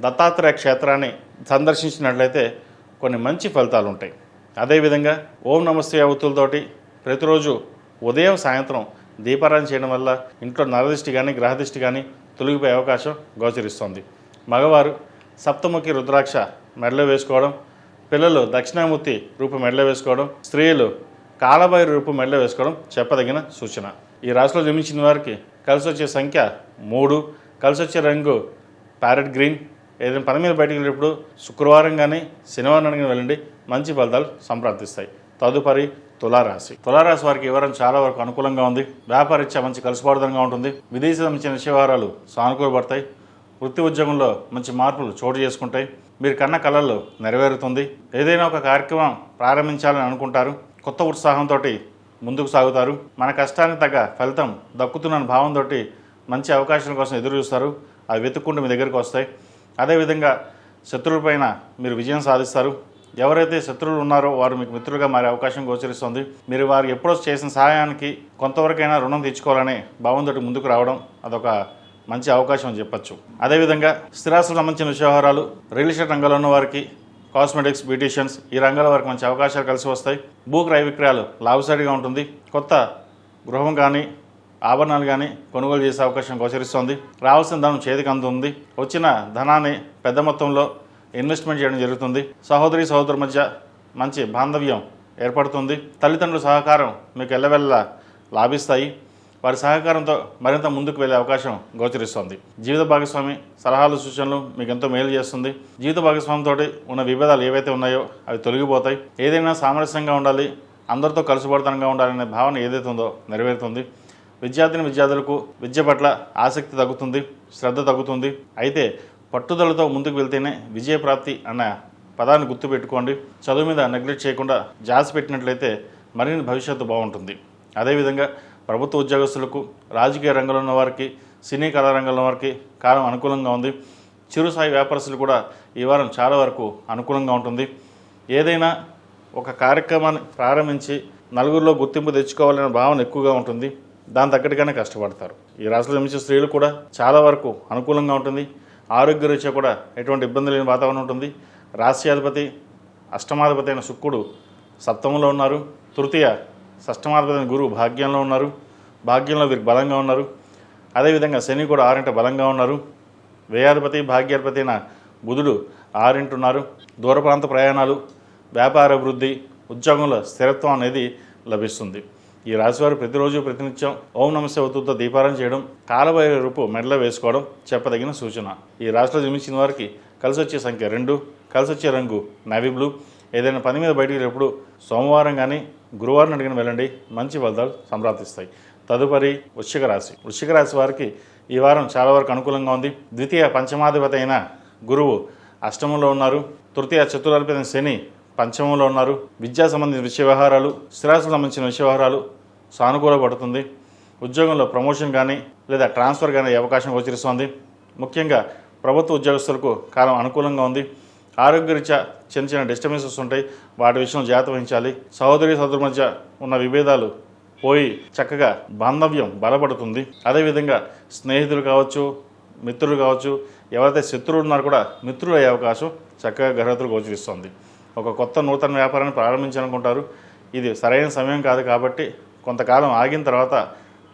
దత్తాత్రేయ క్షేత్రాన్ని సందర్శించినట్లయితే కొన్ని మంచి ఫలితాలు ఉంటాయి. అదేవిధంగా ఓం నమస్తే అవతులతోటి ప్రతిరోజు ఉదయం సాయంత్రం దీపారాధన చేయడం వల్ల ఇంట్లో నరదిష్టి కానీ గ్రహదిష్టి కానీ తొలగిపోయే అవకాశం గోచరిస్తుంది. మగవారు సప్తముఖి రుద్రాక్ష మెడలో వేసుకోవడం, పిల్లలు దక్షిణామూర్తి రూపు మెడలో వేసుకోవడం, స్త్రీలు కాలభైరు రూపు మెడలో వేసుకోవడం చెప్పదగిన సూచన. ఈ రాశిలో జన్మించిన వారికి కలిసి వచ్చే సంఖ్య 3, కలిసి వచ్చే రంగు ప్యారెట్ గ్రీన్. ఏదైనా పని మీద బయటకు వెళ్ళేటప్పుడు శుక్రవారం కానీ శనివారం కానీ వెళ్ళండి, మంచి ఫలితాలు సంప్రాప్తిస్తాయి. తదుపరి తులారాశి. తులారాశి వారికి ఈ వారం చాలా వరకు అనుకూలంగా ఉంది. వ్యాపారరీత్యా మంచి కలిసిపోవడంగా ఉంటుంది. విదేశీ సంబంధించిన విషయవారాలు సానుకూలపడతాయి. వృత్తి ఉద్యోగంలో మంచి మార్పులు చోటు చేసుకుంటాయి. మీరు కన్న కళల్లో నెరవేరుతుంది. ఏదైనా ఒక కార్యక్రమం ప్రారంభించాలని అనుకుంటారు. కొత్త ఉత్సాహంతో ముందుకు సాగుతారు. మన కష్టానికి తగ్గ ఫలితం దక్కుతున్న భావంతో మంచి అవకాశాల కోసం ఎదురు చూస్తారు. అవి వెతుక్కుంటూ మీ దగ్గరికి వస్తాయి. అదేవిధంగా శత్రువులపైన మీరు విజయం సాధిస్తారు. ఎవరైతే శత్రువులు ఉన్నారో వారు మీకు మిత్రులుగా మారే అవకాశం గోచరిస్తుంది. మీరు వారు ఎప్పుడో చేసిన సహాయానికి కొంతవరకైనా రుణం తీర్చుకోవాలని భావంతో ముందుకు రావడం అదొక మంచి అవకాశం అని చెప్పచ్చు. అదేవిధంగా స్థిరాస్తులకు సంబంధించిన వ్యవహారాలు, రియల్ ఎస్టేట్ రంగంలో ఉన్న వారికి, కాస్మెటిక్స్, బ్యూటీషియన్స్ ఈ రంగాల వారికి మంచి అవకాశాలు కలిసి వస్తాయి. భూ క్రయ విక్రయాలు లాభసాటిగా ఉంటుంది. కొత్త గృహం కానీ ఆభరణాలు కానీ కొనుగోలు చేసే అవకాశం గోచరిస్తుంది. రావాల్సిన ధనం చేతికి అందుతుంది. వచ్చిన ధనాన్ని పెద్ద మొత్తంలో ఇన్వెస్ట్మెంట్ చేయడం జరుగుతుంది. సహోదరి సహోదరుల మధ్య మంచి బాంధవ్యం ఏర్పడుతుంది. తల్లిదండ్రుల సహకారం మీకు ఎల్లవెల్ల లాభిస్తాయి. వారి సహకారంతో మరింత ముందుకు వెళ్ళే అవకాశం గోచరిస్తుంది. జీవిత భాగస్వామి సలహాలు సూచనలు మీకు ఎంతో మేలు చేస్తుంది. జీవిత భాగస్వామితో ఉన్న విభేదాలు ఏవైతే ఉన్నాయో అవి తొలగిపోతాయి. ఏదైనా సామరస్యంగా ఉండాలి, అందరితో కలుసుబడతనంగా ఉండాలనే భావన ఏదైతే ఉందో నెరవేరుతుంది. విద్యార్థులకు విద్య పట్ల ఆసక్తి తగ్గుతుంది, శ్రద్ధ తగ్గుతుంది. అయితే పట్టుదలతో ముందుకు వెళ్తేనే విజయప్రాప్తి అన్న పదాన్ని గుర్తుపెట్టుకోండి. చదువు మీద నెగ్లెక్ట్ చేయకుండా జాస్ పెట్టినట్లయితే మరిన్ని భవిష్యత్తు బాగుంటుంది. అదేవిధంగా ప్రభుత్వ ఉద్యోగస్తులకు, రాజకీయ రంగంలో ఉన్న వారికి, సినీ కళారంగంలో వారికి కాలం అనుకూలంగా ఉంది. చిరుస్థాయి వ్యాపారస్తులు కూడా ఈ వారం చాలా వరకు అనుకూలంగా ఉంటుంది. ఏదైనా ఒక కార్యక్రమాన్ని ప్రారంభించి నలుగురిలో గుర్తింపు తెచ్చుకోవాలనే భావన ఎక్కువగా ఉంటుంది. దాని తగ్గట్టుగానే కష్టపడతారు. ఈ రాశిలో జన్మించిన స్త్రీలు కూడా చాలా వరకు అనుకూలంగా ఉంటుంది. ఆరోగ్యరీత్యా కూడా ఎటువంటి ఇబ్బంది లేని వాతావరణం ఉంటుంది. రాశ్యాధిపతి అష్టమాధిపతి అయిన శుక్రుడు సప్తమంలో ఉన్నారు. తృతీయ షష్టమాధిపతి అయిన గురువు భాగ్యంలో ఉన్నారు. భాగ్యంలో వీరికి బలంగా ఉన్నారు. అదేవిధంగా శని కూడా 6 బలంగా ఉన్నారు. వ్యయాధిపతి భాగ్యాధిపతి అయిన బుధుడు 6 ఉన్నారు. దూర ప్రాంత ప్రయాణాలు, వ్యాపార అభివృద్ధి, ఉద్యోగంలో స్థిరత్వం అనేది లభిస్తుంది. ఈ రాశివారు ప్రతిరోజు ప్రతినిత్యం ఓం నమస్తే వత్తుతో దీపారాధన చేయడం, కాలభైరవ రూపు మెడలో వేసుకోవడం చెప్పదగిన సూచన. ఈ రాశిలో జన్మించిన వారికి కలిసి వచ్చే సంఖ్య 2, కలిసి వచ్చే రంగు నేవీ బ్లూ. ఏదైనా పని మీద బయటికి వెళ్ళినప్పుడు సోమవారం కానీ గురువారం అడిగిన వెళ్ళండి, మంచి ఫలితాలు సంప్రాప్తిస్తాయి. తదుపరి వృశ్చిక రాశి. వృశ్చిక రాశి వారికి ఈ వారం చాలా వరకు అనుకూలంగా ఉంది. ద్వితీయ పంచమాధిపతి అయిన గురువు అష్టమంలో ఉన్నారు. తృతీయ చతురాధిపతి అయిన శని పంచమంలో ఉన్నారు. విద్యా సంబంధించిన విషయ వ్యవహారాలు, స్థిరాస్తులకు సంబంధించిన విషయ వ్యవహారాలు సానుకూలపడుతుంది. ఉద్యోగంలో ప్రమోషన్ కానీ లేదా ట్రాన్స్ఫర్ కానీ అవకాశం గోచరిస్తుంది. ముఖ్యంగా ప్రభుత్వ ఉద్యోగస్తులకు కాలం అనుకూలంగా ఉంది. ఆరోగ్యరీత్యా చిన్న డిస్టర్బెన్సెస్ ఉంటాయి, వాటి విషయంలో జాగ్రత్త వహించాలి. సహోదరుల మధ్య ఉన్న విభేదాలు పోయి చక్కగా బాంధవ్యం బలపడుతుంది. అదేవిధంగా స్నేహితులు కావచ్చు, మిత్రులు కావచ్చు, ఎవరైతే శత్రువులు ఉన్నారో కూడా మిత్రులు అయ్యే అవకాశం చక్కగా గ్రహతులు గోచరిస్తుంది. ఒక కొత్త నూతన వ్యాపారాన్ని ప్రారంభించాలనుకుంటారు. ఇది సరైన సమయం కాదు కాబట్టి కొంతకాలం ఆగిన తర్వాత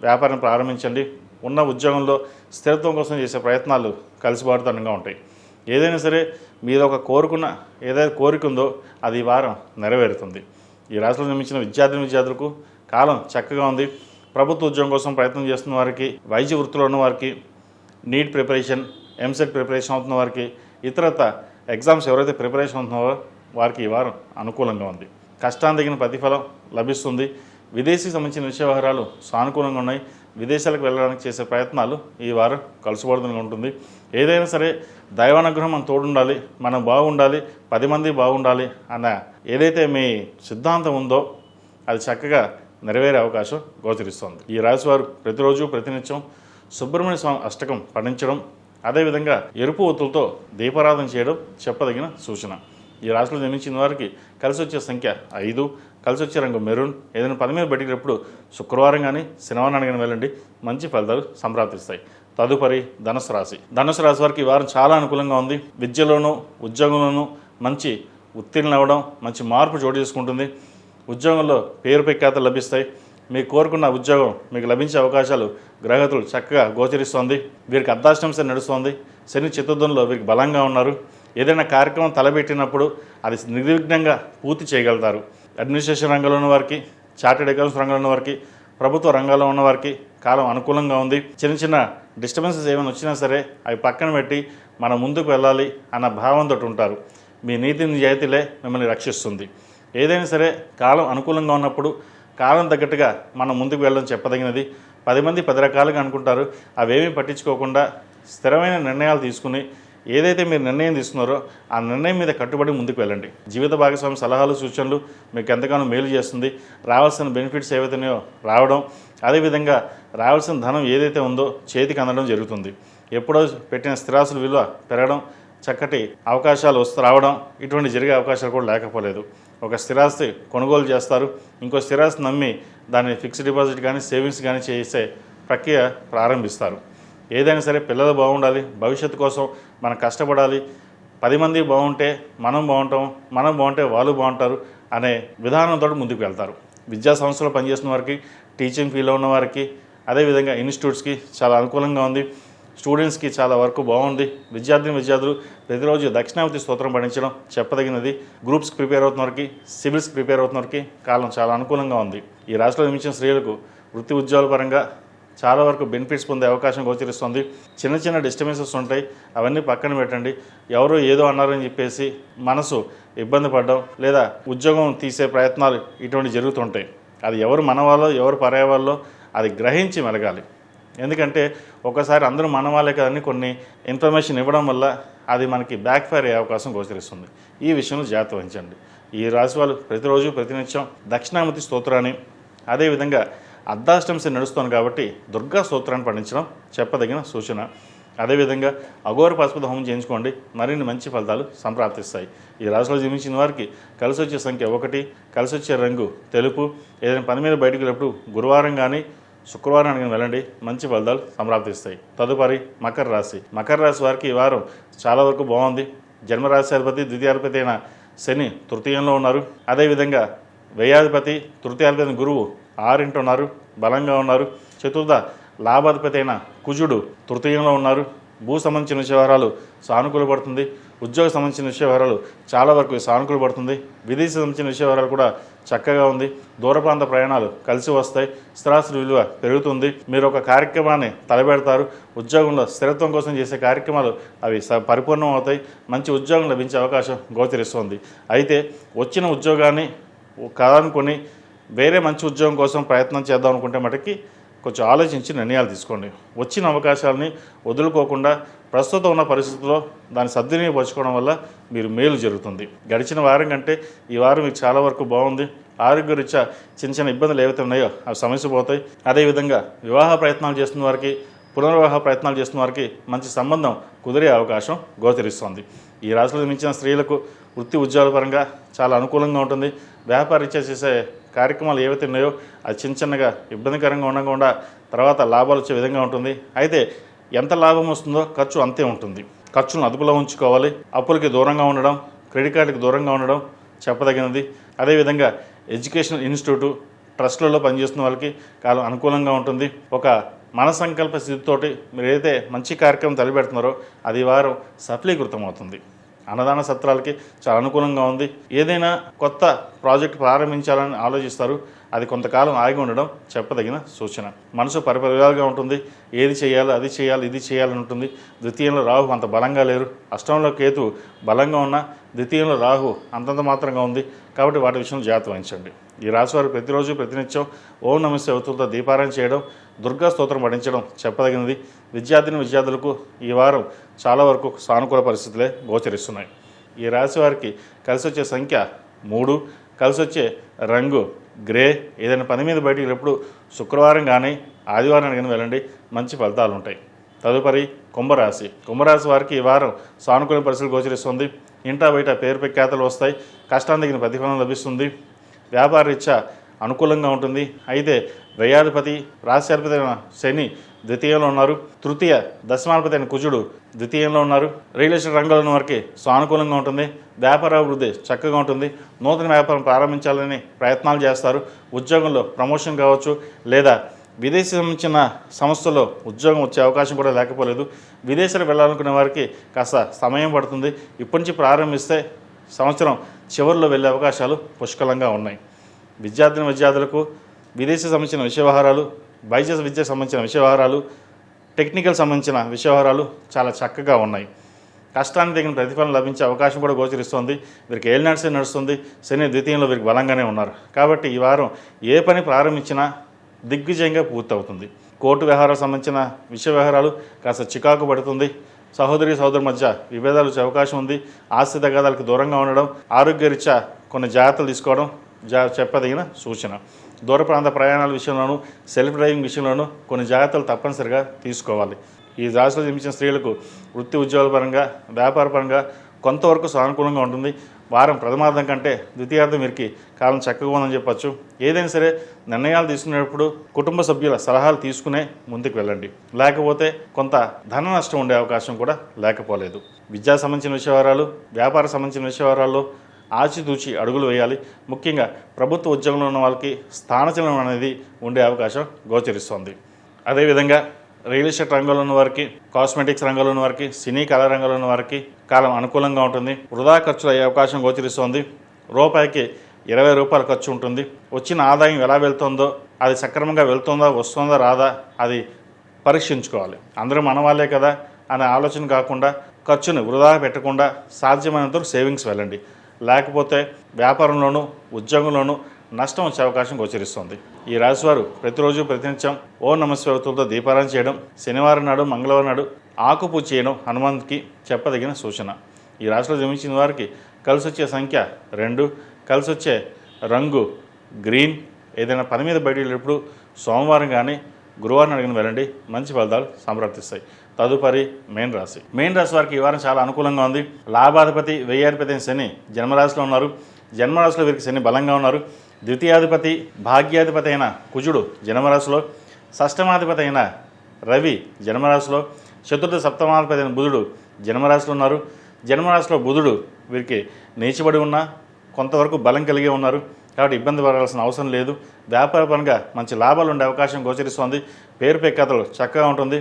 వ్యాపారం ప్రారంభించండి. ఉన్న ఉద్యోగంలో స్థిరత్వం కోసం చేసే ప్రయత్నాలు కలిసిబాటుతనంగా ఉంటాయి. ఏదైనా సరే మీరు ఒక ఏదైతే కోరిక ఉందో అది ఈ వారం నెరవేరుతుంది. ఈ రాశిలో జన్మించిన విద్యార్థులకు కాలం చక్కగా ఉంది. ప్రభుత్వ ఉద్యోగం కోసం ప్రయత్నం చేస్తున్న వారికి, వైద్య వృత్తిలో ఉన్న వారికి, నీట్ ప్రిపరేషన్, ఎంసెట్ ప్రిపరేషన్ అవుతున్న వారికి, ఇతరత ఎగ్జామ్స్ ఎవరైతే ప్రిపరేషన్ అవుతున్నారో వారికి ఈ వారం అనుకూలంగా ఉంది. కష్టానికి తగిన ప్రతిఫలం లభిస్తుంది. విదేశీ సంబంధించిన విషయ వ్యవహారాలు సానుకూలంగా ఉన్నాయి. విదేశాలకు వెళ్ళడానికి చేసే ప్రయత్నాలు ఈ వారం కలుసుబడుతూనే ఉంటుంది. ఏదైనా సరే దైవానుగ్రహం మనం తోడుండాలి, మనం బాగుండాలి, 10 మంది బాగుండాలి అన్న ఏదైతే మీ సిద్ధాంతం ఉందో అది చక్కగా నెరవేరే అవకాశం గోచరిస్తుంది. ఈ రాశివారు ప్రతిరోజు ప్రతినిత్యం సుబ్రహ్మణ్య స్వామి అష్టకం పఠించడం, అదేవిధంగా ఎరుపు ఒత్తులతో దీపారాధన చేయడం చెప్పదగిన సూచన. ఈ రాశిలో జన్మించిన వారికి కలిసి వచ్చే సంఖ్య 5, కలిసి వచ్చే రంగు మెరూన్. ఏదైనా పని మీద బయటికి శుక్రవారం కానీ శనివారం కానీ వెళ్ళండి, మంచి ఫలితాలు సంప్రాప్తిస్తాయి. తదుపరి ధనుసు రాశి. ధనుసు రాశి వారికి ఈ వారం చాలా అనుకూలంగా ఉంది. విద్యలోనూ ఉద్యోగంలోనూ మంచి ఉత్తీర్ణులు అవ్వడం, మంచి మార్పు చోటు చేసుకుంటుంది. ఉద్యోగంలో పేరు ప్రఖ్యాతలు లభిస్తాయి. మీకు కోరుకున్న ఉద్యోగం మీకు లభించే అవకాశాలు గ్రహగతులు చక్కగా గోచరిస్తోంది. వీరికి అర్ధాష్టంశ నడుస్తోంది. శని చతుర్థంలో వీరికి బలంగా ఉన్నారు. ఏదైనా కార్యక్రమం తలబెట్టినప్పుడు అది నిర్విఘ్నంగా పూర్తి చేయగలుగుతారు. అడ్మినిస్ట్రేషన్ రంగంలో ఉన్న వారికి, చార్టెడ్ అకౌంట్స్ రంగంలో ఉన్న వారికి, ప్రభుత్వ రంగాల్లో ఉన్న వారికి కాలం అనుకూలంగా ఉంది. చిన్న చిన్న డిస్టర్బెన్సెస్ ఏమైనా వచ్చినా సరే అవి పక్కన పెట్టి మనం ముందుకు వెళ్ళాలి అన్న భావంతో ఉంటారు. మీ నీతి నిజాయితీలే మిమ్మల్ని రక్షిస్తుంది. ఏదైనా సరే కాలం అనుకూలంగా ఉన్నప్పుడు కాలం తగ్గట్టుగా మనం ముందుకు వెళ్ళడం చెప్పదగినది. 10 మంది 10 రకాలుగా అనుకుంటారు. అవేమీ పట్టించుకోకుండా స్థిరమైన నిర్ణయాలు తీసుకుని ఏదైతే మీరు నిర్ణయం తీసుకున్నారో ఆ నిర్ణయం మీద కట్టుబడి ముందుకు వెళ్ళండి. జీవిత భాగస్వామి సలహాలు సూచనలు మీకు ఎంతగానో మేలు చేస్తుంది. రావాల్సిన బెనిఫిట్స్ ఏవైతున్నాయో రావడం, అదేవిధంగా రావాల్సిన ధనం ఏదైతే ఉందో చేతికి అందడం జరుగుతుంది. ఎప్పుడో పెట్టిన స్థిరాస్తుల విలువ పెరగడం, చక్కటి అవకాశాలు రావడం, ఇటువంటి జరిగే అవకాశాలు కూడా లేకపోలేదు. ఒక స్థిరాస్తి కొనుగోలు చేస్తారు, ఇంకో స్థిరాస్తి నమ్మి దాన్ని ఫిక్స్డ్ డిపాజిట్ కానీ సేవింగ్స్ కానీ చేసే ప్రక్రియ ప్రారంభిస్తారు. ఏదైనా సరే పిల్లలు బాగుండాలి, భవిష్యత్తు కోసం మనం కష్టపడాలి. 10 మంది బాగుంటే మనం బాగుంటాం, మనం బాగుంటే వాళ్ళు బాగుంటారు అనే విధానంతో ముందుకు వెళ్తారు. విద్యా సంస్థలో పనిచేసిన వారికి, టీచింగ్ ఫీల్డ్లో ఉన్న వారికి, అదేవిధంగా ఇన్స్టిట్యూట్స్కి చాలా అనుకూలంగా ఉంది. స్టూడెంట్స్కి చాలా వరకు బాగుంది. విద్యార్థులు ప్రతిరోజు దక్షిణామూర్తి స్తోత్రం పఠించడం చెప్పదగినది. గ్రూప్స్కి ప్రిపేర్ అవుతున్న వారికి, సివిల్స్కి ప్రిపేర్ అవుతున్న వారికి కాలం చాలా అనుకూలంగా ఉంది. ఈ రాశిలో జన్మించిన స్త్రీలకు వృత్తి ఉద్యోగాల పరంగా చాలా వరకు బెనిఫిట్స్ పొందే అవకాశం గోచరిస్తుంది. చిన్న చిన్న డిస్టర్బెన్సెస్ ఉంటాయి, అవన్నీ పక్కన పెట్టండి. ఎవరో ఏదో అన్నారని చెప్పేసి మనసు ఇబ్బంది పడడం లేదా ఉద్యోగం తీసే ప్రయత్నాలు ఇటువంటి జరుగుతుంటాయి. అది ఎవరు మన వాళ్ళో ఎవరు పరాయి వాళ్ళో అది గ్రహించి మెలగాలి. ఎందుకంటే ఒకసారి అందరూ మన వాళ్ళే కదని కొన్ని ఇన్ఫర్మేషన్ ఇవ్వడం వల్ల అది మనకి బ్యాక్ ఫైర్ అయ్యే అవకాశం గోచరిస్తుంది. ఈ విషయంలో జాగ్రత్త వహించండి. ఈ రాశి వాళ్ళు ప్రతిరోజు ప్రతినిత్యం దక్షిణామూర్తి స్తోత్రాన్ని, అదేవిధంగా అర్ధాష్టంశ నడుస్తుంది కాబట్టి దుర్గా స్తోత్రాన్ని పఠించడం చెప్పదగిన సూచన. అదేవిధంగా అఘోర పాశుపత హోమం చేయించుకోండి, మరిన్ని మంచి ఫలితాలు సంప్రాప్తిస్తాయి. ఈ రాశిలో జన్మించిన వారికి కలిసి వచ్చే సంఖ్య 1, కలిసి వచ్చే రంగు తెలుపు. ఏదైనా పని మీద బయటకు వెళ్ళినప్పుడు గురువారం కానీ శుక్రవారానికి వెళ్ళండి, మంచి ఫలితాలు సంప్రాప్తిస్తాయి. తదుపరి మకర రాశి. మకర రాశి వారికి ఈ వారం చాలా వరకు బాగుంది. జన్మరాశి అధిపతి ద్వితీయాధిపతి అయిన శని తృతీయంలో ఉన్నారు. అదేవిధంగా వ్యయాధిపతి తృతీయాధిపతి గురువు 6 ఉన్నారు, బలంగా ఉన్నారు. చతుర్థ లాభాధిపతి అయిన కుజుడు తృతీయంలో ఉన్నారు. భూ సంబంధించిన వ్యవహారాలు సానుకూల పడుతుంది. ఉద్యోగ సంబంధించిన వ్యవహారాలు చాలా వరకు సానుకూల పడుతుంది. విదేశీ సంబంధించిన వ్యవహారాలు కూడా చక్కగా ఉంది. దూర ప్రాంత ప్రయాణాలు కలిసి వస్తాయి. స్థిరాస్తుల విలువ పెరుగుతుంది. మీరు ఒక కార్యక్రమాన్ని తలబెడతారు. ఉద్యోగంలో స్థిరత్వం కోసం చేసే కార్యక్రమాలు అవి పరిపూర్ణం అవుతాయి. మంచి ఉద్యోగం లభించే అవకాశం గోచరిస్తుంది. అయితే వచ్చిన ఉద్యోగాన్ని కాదనుకొని వేరే మంచి ఉద్యోగం కోసం ప్రయత్నం చేద్దాం అనుకుంటే మటుకి కొంచెం ఆలోచించి నిర్ణయాలు తీసుకోండి. వచ్చిన అవకాశాలని వదులుకోకుండా ప్రస్తుతం ఉన్న పరిస్థితుల్లో దాన్ని సద్వినియోగపరచుకోవడం వల్ల మీరు మేలు జరుగుతుంది. గడిచిన వారం కంటే ఈ వారం మీకు చాలా వరకు బాగుంది. ఆరోగ్యరీత్యా చిన్న చిన్న ఇబ్బందులు ఏవైతే ఉన్నాయో అవి సమస్య పోతాయి. అదేవిధంగా వివాహ ప్రయత్నాలు చేస్తున్న వారికి, పునర్వివాహ ప్రయత్నాలు చేస్తున్న వారికి మంచి సంబంధం కుదిరే అవకాశం గోచరిస్తుంది. ఈ రాశిలో జన్మించిన స్త్రీలకు వృత్తి ఉద్యోగాల పరంగా చాలా అనుకూలంగా ఉంటుంది. వ్యాపారీత్యా చేసే కార్యక్రమాలు ఏవైతే ఉన్నాయో అది చిన్న చిన్నగా ఇబ్బందికరంగా ఉండకుండా తర్వాత లాభాలు వచ్చే విధంగా ఉంటుంది. అయితే ఎంత లాభం వస్తుందో ఖర్చు అంతే ఉంటుంది. ఖర్చులను అదుపులో ఉంచుకోవాలి. అప్పులకి దూరంగా ఉండడం, క్రెడిట్ కార్డుకి దూరంగా ఉండడం చెప్పదగినది. అదేవిధంగా ఎడ్యుకేషనల్ ఇన్స్టిట్యూటు ట్రస్ట్లలో పనిచేస్తున్న వాళ్ళకి కాలం అనుకూలంగా ఉంటుంది. ఒక మన సంకల్ప స్థితితోటి మీరు ఏదైతే మంచి కార్యక్రమం తలపెడుతున్నారో అది వారం సఫలీకృతం అవుతుంది. అన్నదాన సత్రాలకి చాలా అనుకూలంగా ఉంది. ఏదైనా కొత్త ప్రాజెక్ట్ ప్రారంభించాలని ఆలోచిస్తారు, అది కొంతకాలం ఆగి ఉండడం చెప్పదగిన సూచన. మనసు పరిపరిగా ఉంటుంది. ఏది చేయాలో అది చేయాలి, ఇది చేయాలని ఉంటుంది. ద్వితీయంలో రాహు అంత బలంగా లేరు. అష్టంలో కేతు బలంగా ఉన్న, ద్వితీయంలో రాహు అంతంత మాత్రంగా ఉంది. కాబట్టి వాటి విషయంలో జాగ్రత్త వహించండి. ఈ రాశివారు ప్రతిరోజు ప్రతినిత్యం ఓం నమస్తే అవతులతో దీపారాయణ చేయడం, దుర్గా స్తోత్రం పఠించడం చెప్పదగినది. విద్యార్థులకు ఈ వారం చాలా వరకు సానుకూల పరిస్థితులే గోచరిస్తున్నాయి. ఈ రాశి వారికి కలిసి వచ్చే సంఖ్య 3, కలిసి వచ్చే రంగు గ్రే. ఏదైనా పని మీద బయటికి వెళ్ళినప్పుడు శుక్రవారం కానీ ఆదివారం కానీ వెళ్ళండి, మంచి ఫలితాలు ఉంటాయి. తదుపరి కుంభరాశి. కుంభరాశి వారికి ఈ వారం సానుకూల పరిస్థితులు గోచరిస్తుంది. ఇంటా బయట పేరు ప్రఖ్యాతలు వస్తాయి. కష్టానికి తగిన ప్రతిఫలం లభిస్తుంది. వ్యాపార రీత్యా అనుకూలంగా ఉంటుంది. అయితే వ్యయాధిపతి రాశ్యాధిపతి అయిన శని ద్వితీయంలో ఉన్నారు. తృతీయ దశమాధిపతి అయిన కుజుడు ద్వితీయంలో ఉన్నారు. రియల్ ఎస్టేట్ రంగంలో ఉన్న వారికి సానుకూలంగా ఉంటుంది. వ్యాపార అభివృద్ధి చక్కగా ఉంటుంది. నూతన వ్యాపారం ప్రారంభించాలని ప్రయత్నాలు చేస్తారు. ఉద్యోగంలో ప్రమోషన్ కావచ్చు, లేదా విదేశీ సంబంధించిన సంస్థలో ఉద్యోగం వచ్చే అవకాశం కూడా లేకపోలేదు. విదేశాలకు వెళ్ళాలనుకునే వారికి కాస్త సమయం పడుతుంది. ఇప్పటి నుంచి ప్రారంభిస్తే సంవత్సరం చివరిలో వెళ్ళే అవకాశాలు పుష్కలంగా ఉన్నాయి. విద్యార్థులకు విదేశీ సంబంధించిన విషయ వ్యవహారాలు, వైద్య విద్యకు సంబంధించిన విషయ వ్యవహారాలు, టెక్నికల్ సంబంధించిన విషయ వ్యవహారాలు చాలా చక్కగా ఉన్నాయి. కష్టానికి తగిన ప్రతిఫలం లభించే అవకాశం కూడా గోచరిస్తుంది. వీరికి ఏలినాటి నడుస్తుంది. శని ద్వితీయంలో వీరికి బలంగానే ఉన్నారు. కాబట్టి ఈ వారం ఏ పని ప్రారంభించినా దిగ్విజయంగా పూర్తవుతుంది. కోర్టు వ్యవహారాలకు సంబంధించిన విషయ వ్యవహారాలు కాస్త చికాకు పడుతుంది. సహోదరుల మధ్య విభేదాలు వచ్చే అవకాశం ఉంది. ఆస్తి తగాదాలకు దూరంగా ఉండడం, ఆరోగ్యరీత్యా కొన్ని జాగ్రత్తలు తీసుకోవడం చెప్పదగిన సూచన. దూర ప్రాంత ప్రయాణాల విషయంలోనూ, సెల్ఫ్ డ్రైవింగ్ విషయంలోనూ కొన్ని జాగ్రత్తలు తప్పనిసరిగా తీసుకోవాలి. ఈ రాశిలో జన్మించిన స్త్రీలకు వృత్తి ఉద్యోగాల పరంగా, వ్యాపార పరంగా కొంతవరకు సానుకూలంగా ఉంటుంది. వారం ప్రథమార్థం కంటే ద్వితీయార్థం వీరికి కాలం చక్కగా ఉందని చెప్పచ్చు. ఏదైనా సరే నిర్ణయాలు తీసుకునేటప్పుడు కుటుంబ సభ్యుల సలహాలు తీసుకునే ముందుకు వెళ్ళండి. లేకపోతే కొంత ధన నష్టం ఉండే అవకాశం కూడా లేకపోలేదు. విద్యా సంబంధించిన విషయవారాలు, వ్యాపార సంబంధించిన విషయవారాల్లో ఆచితూచి అడుగులు వేయాలి. ముఖ్యంగా ప్రభుత్వ ఉద్యోగంలో ఉన్న వాళ్ళకి స్థానచలనం అనేది ఉండే అవకాశం గోచరిస్తోంది. అదేవిధంగా రియల్ ఎస్టేట్ రంగంలో ఉన్న వారికి, కాస్మెటిక్స్ రంగంలో ఉన్న వారికి, సినీ కళా రంగంలో ఉన్న వారికి కాలం అనుకూలంగా ఉంటుంది. వృధా ఖర్చులు అయ్యే అవకాశం గోచరిస్తోంది. రూపాయికి 20 రూపాయలు ఖర్చు ఉంటుంది. వచ్చిన ఆదాయం ఎలా వెళ్తుందో, అది సక్రమంగా వెళ్తుందా, వస్తుందా, రాదా, అది పరీక్షించుకోవాలి. అందరూ మన వాళ్ళే కదా అనే ఆలోచన కాకుండా ఖర్చుని వృధా పెట్టకుండా సాధ్యమైనంత సేవింగ్స్ వెళ్ళండి. లేకపోతే వ్యాపారంలోనూ ఉద్యోగంలోనూ నష్టం వచ్చే అవకాశం గోచరిస్తుంది. ఈ రాశివారు ప్రతిరోజు ప్రతినిత్యం ఓం నమః శివాయతో దీపారాధన చేయడం, శనివారం నాడు, మంగళవారం నాడు ఆకుపూజ చేయడం హనుమంతుకి చెప్పదగిన సూచన. ఈ రాశిలో జన్మించిన వారికి కలిసి వచ్చే సంఖ్య 2, కలిసి వచ్చే రంగు గ్రీన్. ఏదైనా పని మీద బయట వెళ్ళేటప్పుడు సోమవారం కానీ గురువారం అడిగిన వెళ్ళండి, మంచి ఫలితాలు సంప్రాప్తిస్తాయి. తదుపరి మెయిన్ రాశి. మెయిన్ రాశి వారికి ఈ వారం చాలా అనుకూలంగా ఉంది. లాభాధిపతి వ్యయాధిపతి అయిన శని జన్మరాశిలో ఉన్నారు. జన్మరాశిలో వీరికి శని బలంగా ఉన్నారు. ద్వితీయాధిపతి భాగ్యాధిపతి అయిన కుజుడు జన్మరాశిలో, షష్టమాధిపతి అయిన రవి జన్మరాశిలో, చతుర్థ సప్తమాధిపతి అయిన బుధుడు జన్మరాశిలో ఉన్నారు. జన్మరాశిలో బుధుడు వీరికి నీచబడి ఉన్నా కొంతవరకు బలం కలిగి ఉన్నారు. కాబట్టి ఇబ్బంది పడాల్సిన అవసరం లేదు. వ్యాపార పరంగా మంచి లాభాలు ఉండే అవకాశం గోచరిస్తోంది. పేరు ప్రఖ్యాతలు చక్కగా ఉంటుంది.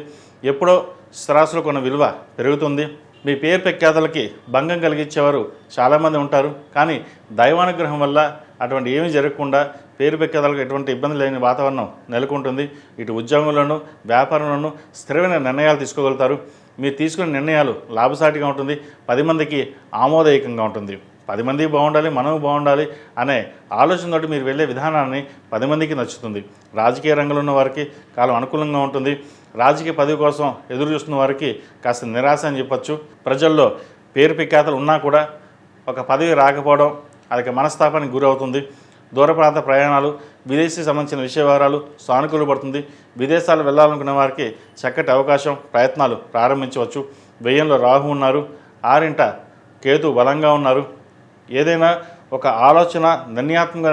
ఎప్పుడో స్థిరాస్తులు కొన్న విలువ పెరుగుతుంది. మీ పేరు ప్రఖ్యాతలకి భంగం కలిగించేవారు చాలామంది ఉంటారు. కానీ దైవానుగ్రహం వల్ల అటువంటి ఏమీ జరగకుండా పేరు ప్రఖ్యాతలకు ఎటువంటి ఇబ్బంది లేని వాతావరణం నెలకొంటుంది. ఇటు ఉద్యోగంలోనూ వ్యాపారంలోనూ స్థిరమైన నిర్ణయాలు తీసుకోగలుగుతారు. మీరు తీసుకునే నిర్ణయాలు లాభసాటిగా ఉంటుంది. 10 మందికి ఆమోదయకంగా ఉంటుంది. 10 మంది బాగుండాలి, మనము బాగుండాలి అనే ఆలోచనతోటి మీరు వెళ్ళే విధానాన్ని 10 మందికి నచ్చుతుంది. రాజకీయ రంగంలో ఉన్న వారికి కాలం అనుకూలంగా ఉంటుంది. రాజకీయ పదవి కోసం ఎదురు చూస్తున్న వారికి కాస్త నిరాశ అని చెప్పచ్చు. ప్రజల్లో పేరు ప్రఖ్యాతలు ఉన్నా కూడా ఒక పదవి రాకపోవడం అది మనస్తాపానికి గురవుతుంది. దూర ప్రాంత ప్రయాణాలు, విదేశీ సంబంధించిన విషయ వివరాలు సానుకూలపడుతుంది. విదేశాలు వెళ్ళాలనుకునే వారికి చక్కటి అవకాశం, ప్రయత్నాలు ప్రారంభించవచ్చు. వ్యయంలో రాహు ఉన్నారు. 6ంట కేతు బలంగా ఉన్నారు. ఏదైనా ఒక ఆలోచన, నిర్ణయాత్మక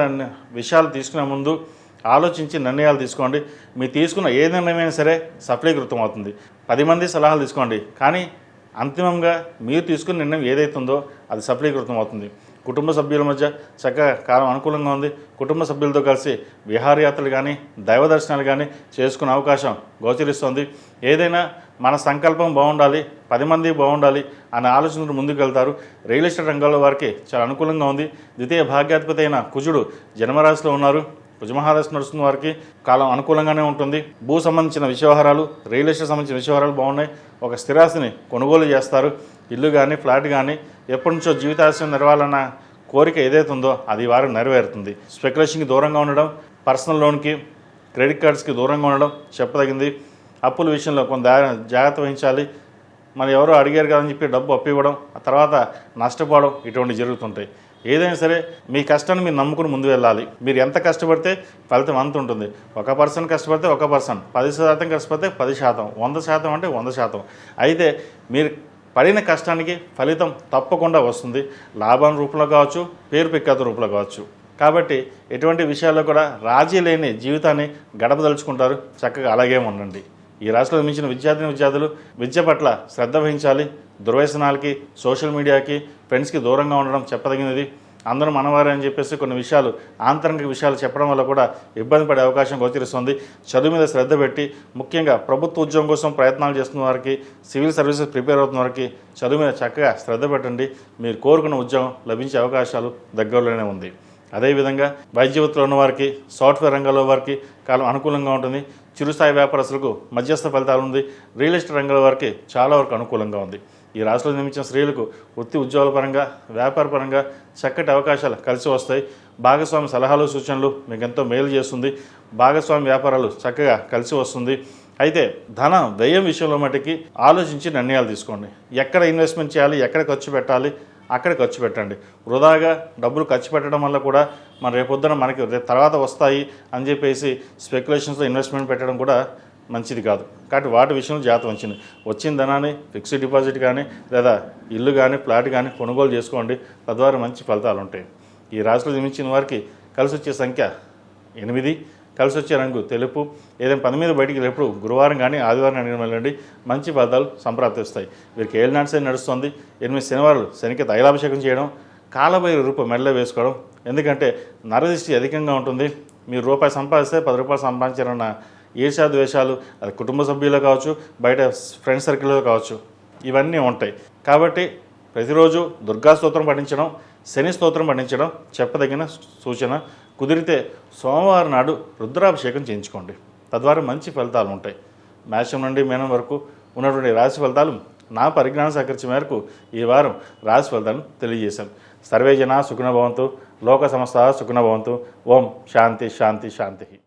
విషయాలు తీసుకునే ముందు ఆలోచించి నిర్ణయాలు తీసుకోండి. మీరు తీసుకున్న ఏ నిర్ణయమైనా సరే సఫలీకృతం అవుతుంది. 10 మంది సలహాలు తీసుకోండి, కానీ అంతిమంగా మీరు తీసుకున్న నిర్ణయం ఏదైతుందో అది సఫలీకృతం అవుతుంది. కుటుంబ సభ్యుల మధ్య చక్కగా కాలం అనుకూలంగా ఉంది. కుటుంబ సభ్యులతో కలిసి విహారయాత్రలు కానీ, దైవ దర్శనాలు కానీ చేసుకునే అవకాశం గోచరిస్తుంది. ఏదైనా మన సంకల్పం బాగుండాలి, 10 మంది బాగుండాలి అనే ఆలోచనతో ముందుకు వెళ్తారు. రియల్ ఎస్టేట్ రంగంలో వారికి చాలా అనుకూలంగా ఉంది. ద్వితీయ భాగ్యాధిపతి అయిన కుజుడు జన్మరాశిలో ఉన్నారు. కుజమహాదశ నడుస్తున్న వారికి కాలం అనుకూలంగానే ఉంటుంది. భూ సంబంధించిన విషయవహారాలు, రియల్ ఎస్టేట్ సంబంధించిన విషయవహారాలు బాగున్నాయి. ఒక స్థిరాస్తిని కొనుగోలు చేస్తారు. ఇల్లు కానీ, ఫ్లాట్ కానీ, ఎప్పటి నుంచో జీవితాశయం నెరవాలన్న కోరిక ఏదైతే ఉందో అది వారు నెరవేరుతుంది. స్పెక్యులేషన్కి దూరంగా ఉండడం, పర్సనల్ లోన్కి, క్రెడిట్ కార్డ్స్కి దూరంగా ఉండడం చెప్పదగింది. అప్పుల విషయంలో కొంత జాగ్రత్త వహించాలి. మరి ఎవరో అడిగారు కదని చెప్పి డబ్బు అప్పివ్వడం, ఆ తర్వాత నష్టపోవడం ఇటువంటి జరుగుతుంటాయి. ఏదైనా సరే మీ కష్టాన్ని మీరు నమ్ముకుని ముందు వెళ్ళాలి. మీరు ఎంత కష్టపడితే ఫలితం అంత ఉంటుంది. 1% కష్టపడితే 1%, 10% కష్టపడితే 10%, 100% అంటే 100%. అయితే మీరు పడిన కష్టానికి ఫలితం తప్పకుండా వస్తుంది. లాభం రూపంలో కావచ్చు, పేరు ప్రఖ్యాత రూపంలో కావచ్చు. కాబట్టి ఎటువంటి విషయాల్లో కూడా రాజీ లేని జీవితాన్ని గడపదలుచుకుంటారు. చక్కగా అలాగే ఉండండి. ఈ రాశిలో జన్మించిన విద్యార్థులు విద్య పట్ల శ్రద్ధ వహించాలి. దుర్వ్యసనాలకి, సోషల్ మీడియాకి, ఫ్రెండ్స్కి దూరంగా ఉండడం చెప్పదగినది. అందరూ మనవారే అని చెప్పేసి కొన్ని విషయాలు, ఆంతరంగిక విషయాలు చెప్పడం వల్ల కూడా ఇబ్బంది పడే అవకాశం గోచరిస్తుంది. చదువు మీద శ్రద్ధ పెట్టి, ముఖ్యంగా ప్రభుత్వ ఉద్యోగం కోసం ప్రయత్నాలు చేస్తున్న వారికి, సివిల్ సర్వీసెస్ ప్రిపేర్ అవుతున్న వారికి చదువు మీద చక్కగా శ్రద్ధ పెట్టండి. మీరు కోరుకున్న ఉద్యోగం లభించే అవకాశాలు దగ్గరలోనే ఉంది. అదేవిధంగా వైద్య వృత్తిలో ఉన్న వారికి, సాఫ్ట్వేర్ రంగంలో వారికి కాలం అనుకూలంగా ఉంటుంది. చిరుస్థాయి వ్యాపారస్తులకు మధ్యస్థ ఫలితాలు ఉంది. రియల్ ఎస్టేట్ రంగంలో వారికి చాలా వరకు అనుకూలంగా ఉంది. ఈ రాశిలో నిర్మించిన స్త్రీలకు వృత్తి ఉద్యోగాల పరంగా, వ్యాపార పరంగా చక్కటి అవకాశాలు కలిసి వస్తాయి. భాగస్వామి సలహాలు, సూచనలు మీకు ఎంతో మేలు చేస్తుంది. భాగస్వామి వ్యాపారాలు చక్కగా కలిసి వస్తుంది. అయితే ధన వ్యయం విషయంలో మటుకి ఆలోచించి నిర్ణయాలు తీసుకోండి. ఎక్కడ ఇన్వెస్ట్మెంట్ చేయాలి, ఎక్కడ ఖర్చు పెట్టాలి, అక్కడ ఖర్చు పెట్టండి. వృధాగా డబ్బులు ఖర్చు పెట్టడం వల్ల కూడా మన రేపొద్దున మనకి తర్వాత వస్తాయి అని చెప్పేసి స్పెక్యులేషన్స్లో ఇన్వెస్ట్మెంట్ పెట్టడం కూడా మంచిది కాదు. కాబట్టి వాటి విషయంలో జాగ్రత్త వహించింది. వచ్చిన ధనాన్ని ఫిక్స్డ్ డిపాజిట్ కానీ, లేదా ఇల్లు కానీ, ఫ్లాట్ కానీ కొనుగోలు చేసుకోండి. తద్వారా మంచి ఫలితాలు ఉంటాయి. ఈ రాశిలో జన్మించిన వారికి కలిసి వచ్చే సంఖ్య 8, కలిసి వచ్చే రంగు తెలుపు. ఏదైనా పని మీద బయటికి వెళ్ళినప్పుడు గురువారం కానీ, ఆదివారం కానీ వెళ్ళండి. మంచి ఫలితాలు సంప్రాప్తిస్తాయి. వీరికి ఏలినాటి శని నడుస్తుంది. 8 శనివారాలు శనికి తైలాభిషేకం చేయడం, కాలభైరవ రూపం మెడలో వేసుకోవడం. ఎందుకంటే నరదృష్టి అధికంగా ఉంటుంది. మీరు రూపాయి సంపాదిస్తే 10 రూపాయలు సంపాదించారన్న ఈర్ష్యా ద్వేషాలు, అది కుటుంబ సభ్యులు కావచ్చు, బయట ఫ్రెండ్ సర్కిల్లో కావచ్చు, ఇవన్నీ ఉంటాయి. కాబట్టి ప్రతిరోజు దుర్గా స్తోత్రం పఠించడం, శని స్తోత్రం పఠించడం చెప్పదగిన సూచన. కుదిరితే సోమవారం నాడు రుద్రాభిషేకం చేయించుకోండి. తద్వారా మంచి ఫలితాలు ఉంటాయి. మేషం నుండి మీనం వరకు ఉన్నటువంటి రాశి ఫలితాలు నా పరిజ్ఞానం సహకరించే మేరకు ఈ వారం రాశి ఫలితాలను తెలియజేశాం. సర్వే జనా సుఖినో భవంతు, లోక సమస్త సుఖినో భవంతు. ఓం శాంతి శాంతి శాంతి.